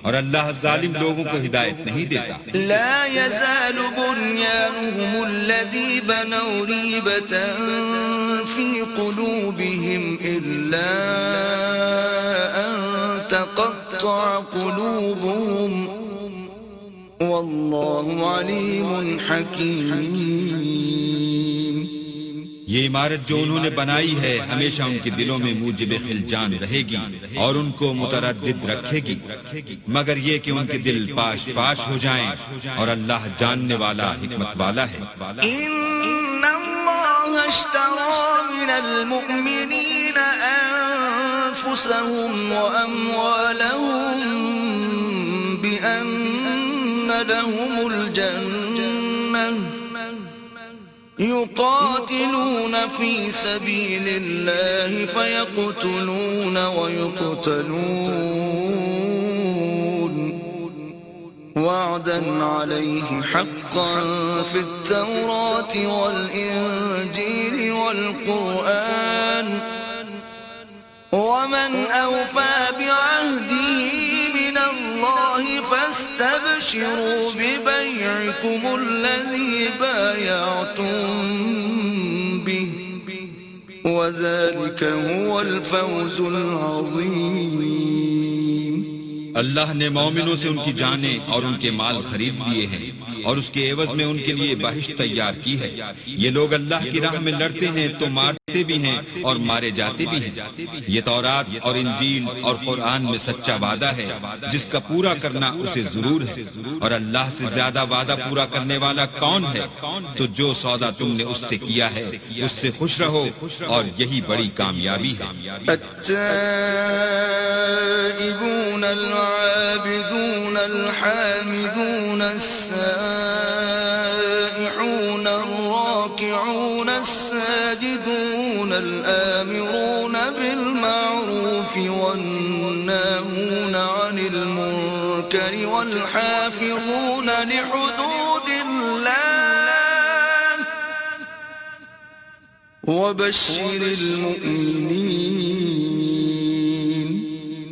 اور اللہ ظالم لوگوں کو ہدایت نہیں دیتا. لا يزال بنيانهم الذي بنوا ريبة في قلوبهم إلا أن تقطع قلوبهم والله عليم حكيم. یہ عمارت جو انہوں نے بنائی ہے ہمیشہ ان کے دلوں میں موجب خلجان رہے گی اور ان کو متردد رکھے گی، مگر یہ کہ ان کے دل پاش پاش ہو جائیں، اور اللہ جاننے والا حکمت والا ہے. إن الله اشترى من المؤمنين أنفسهم وأموالهم بأن لهم الجنة يقاتلون في سبيل الله فيقتلون ويقتلون وعدا عليه حقا في التوراة والإنجيل والقرآن ومن أوفى بعهده من الله فاستبشروا ببيعكم الذي بايعتم به وذلك هو الفوز العظيم. اللہ نے مومنوں سے ان کی جانیں اور ان کے مال خرید لیے ہیں اور اس کے عوض میں ان کے لیے بہشت تیار کی ہے. یہ لوگ اللہ کی راہ میں لڑتے ہیں تو مارتے بھی ہیں اور مارے جاتے بھی ہیں. یہ تورات اور انجیل اور قرآن میں سچا وعدہ ہے جس کا پورا کرنا اسے ضرور ہے، اور اللہ سے زیادہ وعدہ پورا کرنے والا کون ہے؟ تو جو سودا تم نے اس سے کیا ہے اس سے خوش رہو، اور یہی بڑی کامیابی ہے. التائبون العابدون الحامدون السائحون الراكعون الساجدون الآمرون بالمعروف والناهون عن المنكر والحافظون لحدود الله وبشر المؤمنين.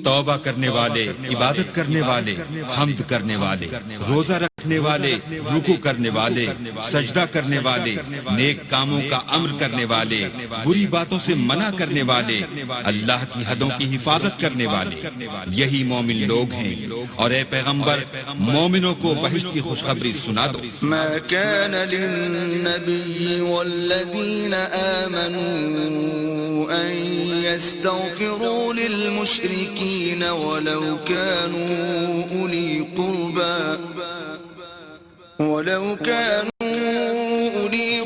توبہ کرنے والے، عبادت کرنے والے، حمد کرنے والے، روزہ رکھنے والے، رکوع کرنے والے، سجدہ کرنے والے، نیک کاموں کا امر کرنے والے، بری باتوں سے منع کرنے والے، اللہ کی حدوں کی حفاظت کرنے والے، یہی مومن لوگ ہیں. اور اے پیغمبر مومنوں کو بہشت کی خوشخبری سنا دو. ما كان للنبي والذين آمنوا أن يستغفروا للمشركين ولو كانوا أولي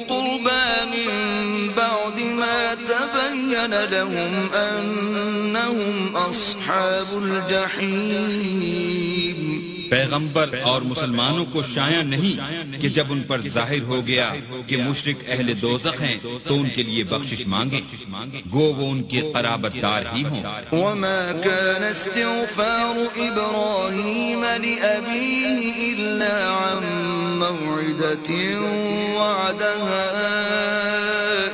قربى من بعد ما تبين لهم أنهم أصحاب الجحيم. پیغمبر اور مسلمانوں کو شایع نہیں کہ جب ان پر ظاہر ہو گیا کہ مشرک اہل دوزخ ہیں تو ان کے لیے بخشش مانگیں، گو وہ ان کے قرابت دار ہی ہوں۔ وما كان استغفار إبراهيم لأبيه إلا عن موعدة وعدها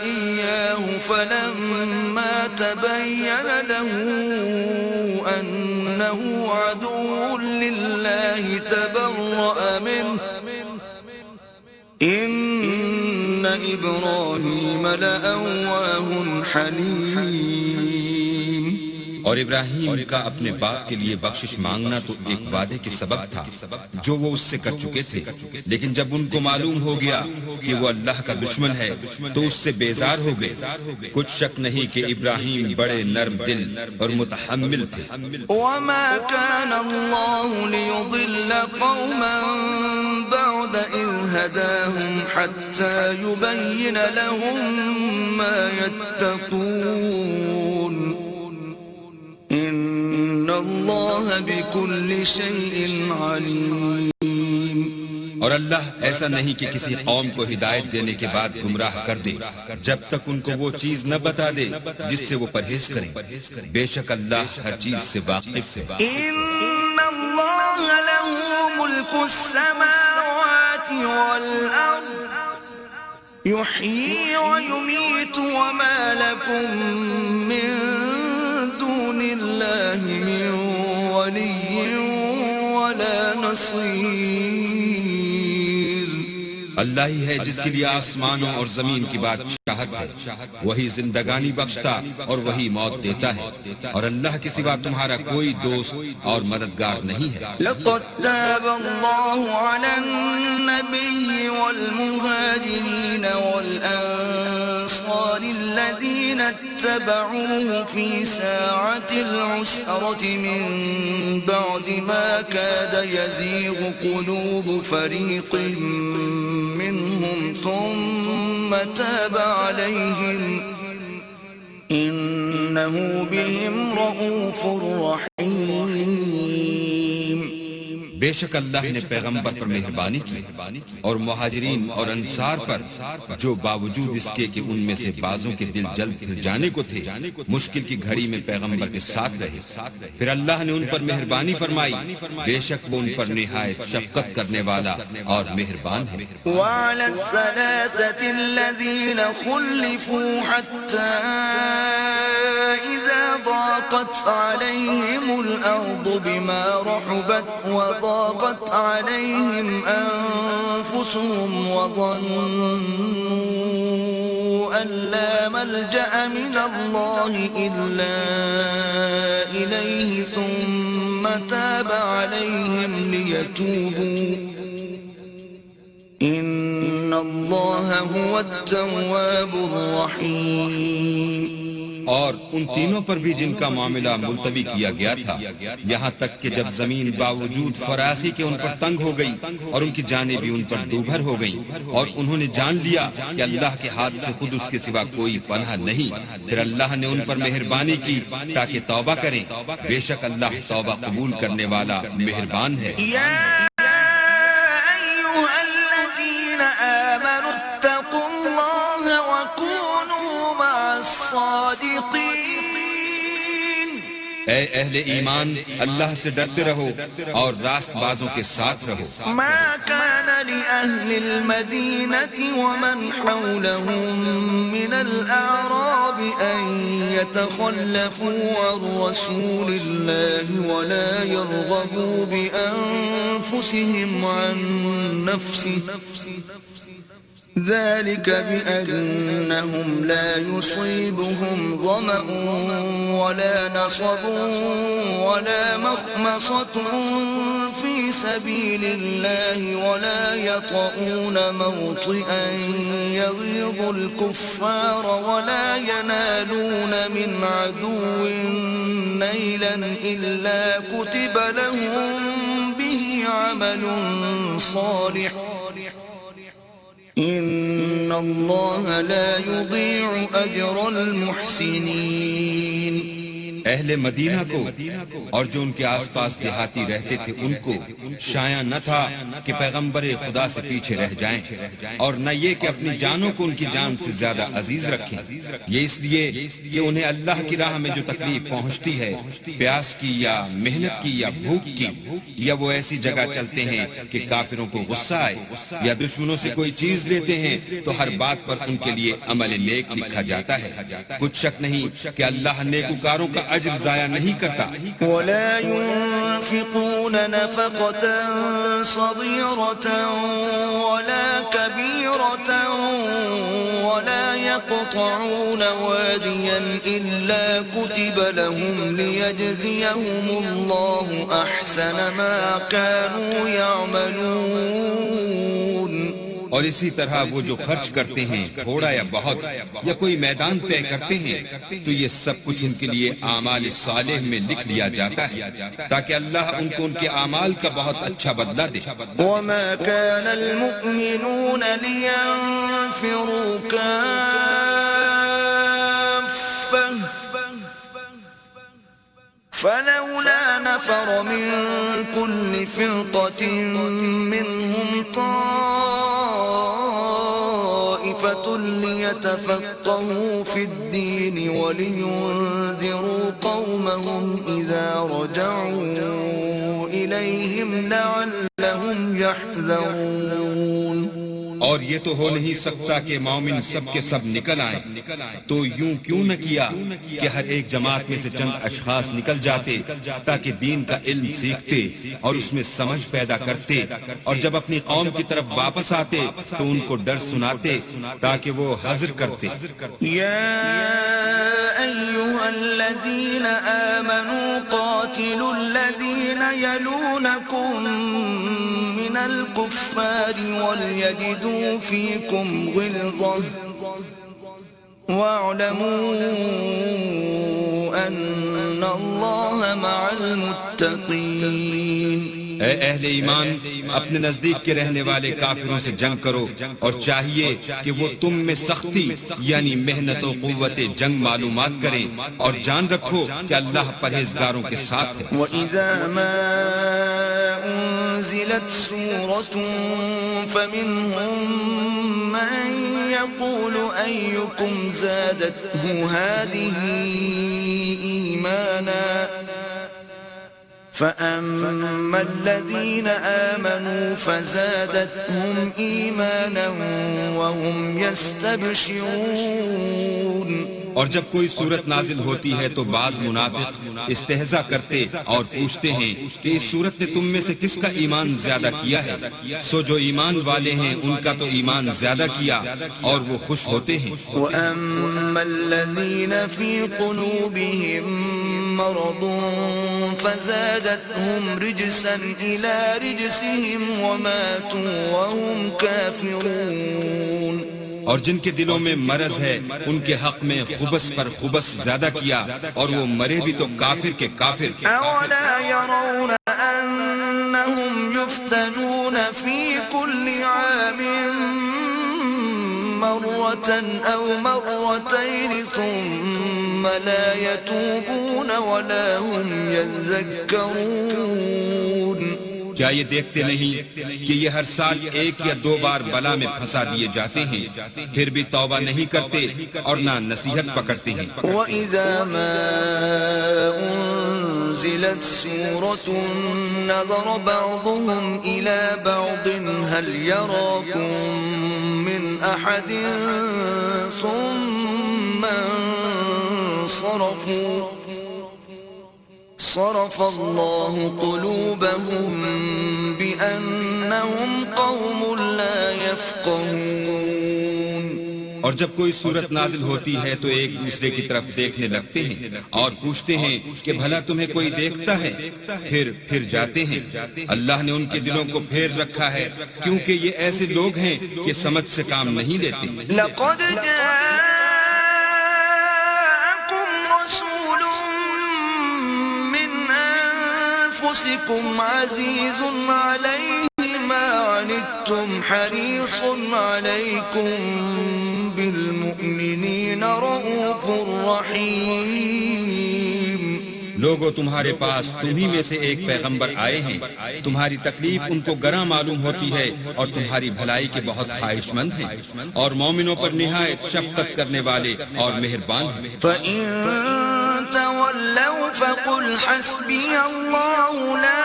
إياه فلما تبين له أنه عدو لله تبرأ منه إن إبراهيم لأواه حليم۔ اور ابراہیم کا اپنے باپ کے لیے بخشش مانگنا تو ایک وعدے کے سبب تھا جو وہ اس سے کر چکے تھے، لیکن جب ان کو معلوم ہو گیا کہ وہ اللہ کا دشمن ہے تو اس سے بیزار ہو گئے۔ کچھ شک نہیں کہ ابراہیم بڑے نرم دل اور متحمل تھے۔ وما كان الله ليضل قوما بعد إذ هداهم حتى يبين لهم ما يتقون إن الله بكل شيء عليم۔ اور اللہ ایسا نہیں کہ کسی قوم کو ہدایت دینے کے بعد گمراہ کر دے جب تک ان کو وہ چیز نہ بتا دے جس سے وہ پرہیز کریں، بے شک اللہ ہر چیز سے واقف ہے۔ إن الله له ملك السماوات والأرض يحيي ويميت وما لكم من دون الله من ولي ولا نصير۔ اللہ ہی ہے جس کے لیے آسمانوں اور زمین کی بادشاہت ہے، وہی زندگانی بخشتا اور وہی موت دیتا ہے، اور اللہ کے سوا تمہارا کوئی دوست اور مددگار نہیں ہے۔ لقد تاب الله على النبي والمهاجرين والأنصار الذين اتبعوه في ساعة العسرة من بعد ما كاد يزيغ قلوب فريق منهم ثم تاب عليهم إنه بهم رؤوف رحيم۔ بے شک اللہ نے پیغمبر پر مہربانی کی اور مہاجرین اور انصار پر جو باوجود اس کے کہ ان میں سے بعضوں کے دل جلد پھر جانے کو تھے مشکل کی گھڑی میں پیغمبر کے ساتھ رہے، پھر اللہ نے ان پر مہربانی فرمائی، بے شک وہ ان پر نہایت شفقت کرنے والا اور مہربان ہے۔ وعلى الثلاثة الذين خلفوا حتى إذا ضاقت عليهم الأرض بما رحبت وضاقت عليهم أنفسهم وظنوا أن لا ملجأ من الله إلا إليه ثم تاب عليهم ليتوبوا إن الله هو التواب الرحيم۔ اور ان تینوں پر بھی جن کا معاملہ ملتوی کیا گیا تھا، یہاں تک کہ جب زمین باوجود فراخی کے ان پر تنگ ہو گئی اور ان کی جانیں بھی ان پر دوبھر ہو گئیں، اور انہوں نے جان لیا کہ اللہ کے ہاتھ سے خود اس کے سوا کوئی پناہ نہیں، پھر اللہ نے ان پر مہربانی کی تاکہ توبہ کریں، بے شک اللہ توبہ قبول کرنے والا مہربان ہے۔ اے اہل ایمان، اللہ سے ڈرتے رہو اور راست بازوں کے ساتھ رہو۔ ما كان لأهل المدينة ومن حولهم من الأعراب أن يتخلفوا عن رسول الله ولا يرغبوا بأنفسهم عن نفسه ذلك بأنهم لا يصيبهم ظمأ ولا نصب ولا مخمصة في سبيل الله ولا يطؤون موطئا يغيظ الكفار ولا ينالون من عدو نيلا إلا كتب لهم به عمل صالح إن الله لا يضيع أجر المحسنين۔ اہل مدینہ کو اور جو ان کے آس پاس دیہاتی رہتے تھے ان کو شایع نہ تھا کہ پیغمبر خدا سے پیچھے رہ جائیں، اور نہ یہ کہ اپنی جانوں کو ان کی جان سے زیادہ عزیز رکھیں، یہ اس لیے کہ انہیں اللہ کی راہ میں جو تکلیف پہنچتی ہے، پیاس کی یا محنت کی یا بھوک کی، یا وہ ایسی جگہ چلتے ہیں کہ کافروں کو غصہ آئے، یا دشمنوں سے کوئی چیز لیتے ہیں تو ہر بات پر ان کے لیے عمل نیک لکھا جاتا ہے۔ کچھ شک نہیں کہ اللہ نیکوکاروں کا اجر ضائع نہیں کرتا۔ ولا ينفقون نفقة صغيرة ولا كبيرة ولا يقطعون واديا إلا كتب لهم ليجزيهم الله أحسن ما كانوا يعملون۔ اور اسی طرح وہ جو خرچ کرتے ہیں تھوڑا یا بہت یا کوئی میدان طے کرتے ہیں تو یہ سب کچھ ان کے لیے اعمال صالح میں لکھ لیا جاتا ہے تاکہ اللہ ان کو ان کے اعمال کا بہت اچھا بدلہ دے۔ وما كان المؤمنون لينفروا كافة فلولا نفر من كل فرقة منهم طائفة ليتفقهوا في الدين ولينذروا قومهم إذا رجعوا إليهم لعلهم يحذرون۔ اور یہ تو ہو نہیں سکتا کہ مومن سب کے سب نکل آئیں، تو یوں کیوں نہ کیا کہ ہر ایک جماعت میں سے چند اشخاص نکل جاتے تاکہ دین کا علم سیکھتے اور اس میں سمجھ پیدا کرتے، اور جب اپنی قوم کی طرف واپس آتے تو ان کو ڈر سناتے تاکہ وہ حذر کرتے۔ یا ایھا الذین آمنوا قاتلوا الذین یلونکم من الكفار وليجدوا فيكم غلظة واعلموا أن الله مع المتقين۔ اے اہل ایمان، اپنے نزدیک کے رہنے والے کافروں سے جنگ کرو، اور چاہیے کہ وہ تم میں سختی یعنی محنت و قوت جنگ معلومات کریں، اور جان رکھو کہ اللہ پرہیزگاروں کے ساتھ ہے۔ وَإِذَا مَا أُنزِلَتْ سُورَةٌ فَمِنْهُمْ مَنْ يَقُولُ أَيُّكُمْ زَادَتْهُ هَٰذِهِ إِيمَانًا فَأَمَّا الَّذِينَ آمَنُوا فَزَادَتْهُمْ إِيمَانًا وَهُمْ يَسْتَبْشِرُونَ۔ اور جب کوئی صورت نازل ہوتی ہے تو بعض منافق استہزاء کرتے اور پوچھتے ہیں کہ اس صورت نے تم میں سے کس کا ایمان زیادہ کیا ہے، سو جو ایمان والے ہیں ان کا تو ایمان زیادہ کیا اور وہ خوش ہوتے ہیں۔ وَأَمَّا الَّذِينَ فِي قُلُوبِهِم مَّرَضٌ فَزَادَتْهُمْ رِجْسًا إِلَى رِجْسِهِمْ وَمَاتُوا وَهُمْ كَافِرُونَ۔ اور جن کے دلوں میں مرض ہے ان کے حق میں خبث پر خبث زیادہ کیا اور وہ مرے بھی تو کافر کے کافر۔ أَوَلَا يَرَوْنَ أَنَّهُمْ يُفْتَنُونَ فِي كُلِّ عَامٍ مرة أو مرتين ثم لا يتوبون ولا هم يذكرون۔ کیا یہ دیکھتے نہیں کہ یہ ہر سال ایک یا دو بار بلا میں پھنسا دیے جاتے ہیں، پھر بھی توبہ نہیں کرتے اور نہ نصیحت پکڑتے ہیں۔ وَإِذَا مَا أُنزِلَتْ سُورَةٌ نَظَرَ بَعْضُهُمْ إِلَى بَعْضٍ هَلْ يَرَاكُمْ مِنْ أَحَدٍ ثُمَّ انصَرَفُوا صرف الله قلوبهم بأنهم قوم لا يفقهون۔ اور جب کوئی صورت نازل ہوتی ہے تو ایک دوسرے کی طرف دیکھنے لگتے ہیں اور پوچھتے ہیں کہ بھلا تمہیں کوئی دیکھتا ہے، پھر جاتے ہیں۔ اللہ نے ان کے دلوں کو پھیر رکھا ہے کیونکہ یہ ایسے لوگ ہیں کہ سمجھ سے کام نہیں لیتے۔ لقد جاءكم رسول من أنفسكم عزيز عليه ما عنتم حريص عليكم بالمؤمنين رؤوف رحيم۔ لوگوں تمہارے پاس تمہیں میں سے ایک پیغمبر آئے ہیں، تمہاری تکلیف ان کو گراں معلوم ہوتی ہے اور تمہاری بھلائی کے بہت خواہش مند ہیں، اور مومنوں پر نہایت شفقت کرنے والے اور مہربان ہیں۔ فَإِن تَوَلَّوْا فَقُلْ حَسْبِيَ اللَّهُ لَا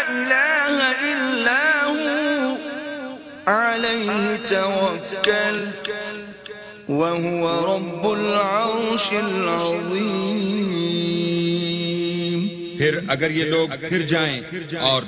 إِلَٰهَ إِلَّا هُوَ عَلَيْهِ تَوَكَّلْتُ وَهُوَ رَبُّ الْعَرْشِ الْعَظِيمِ۔ پھر اگر یہ لوگ پھر جائیں اور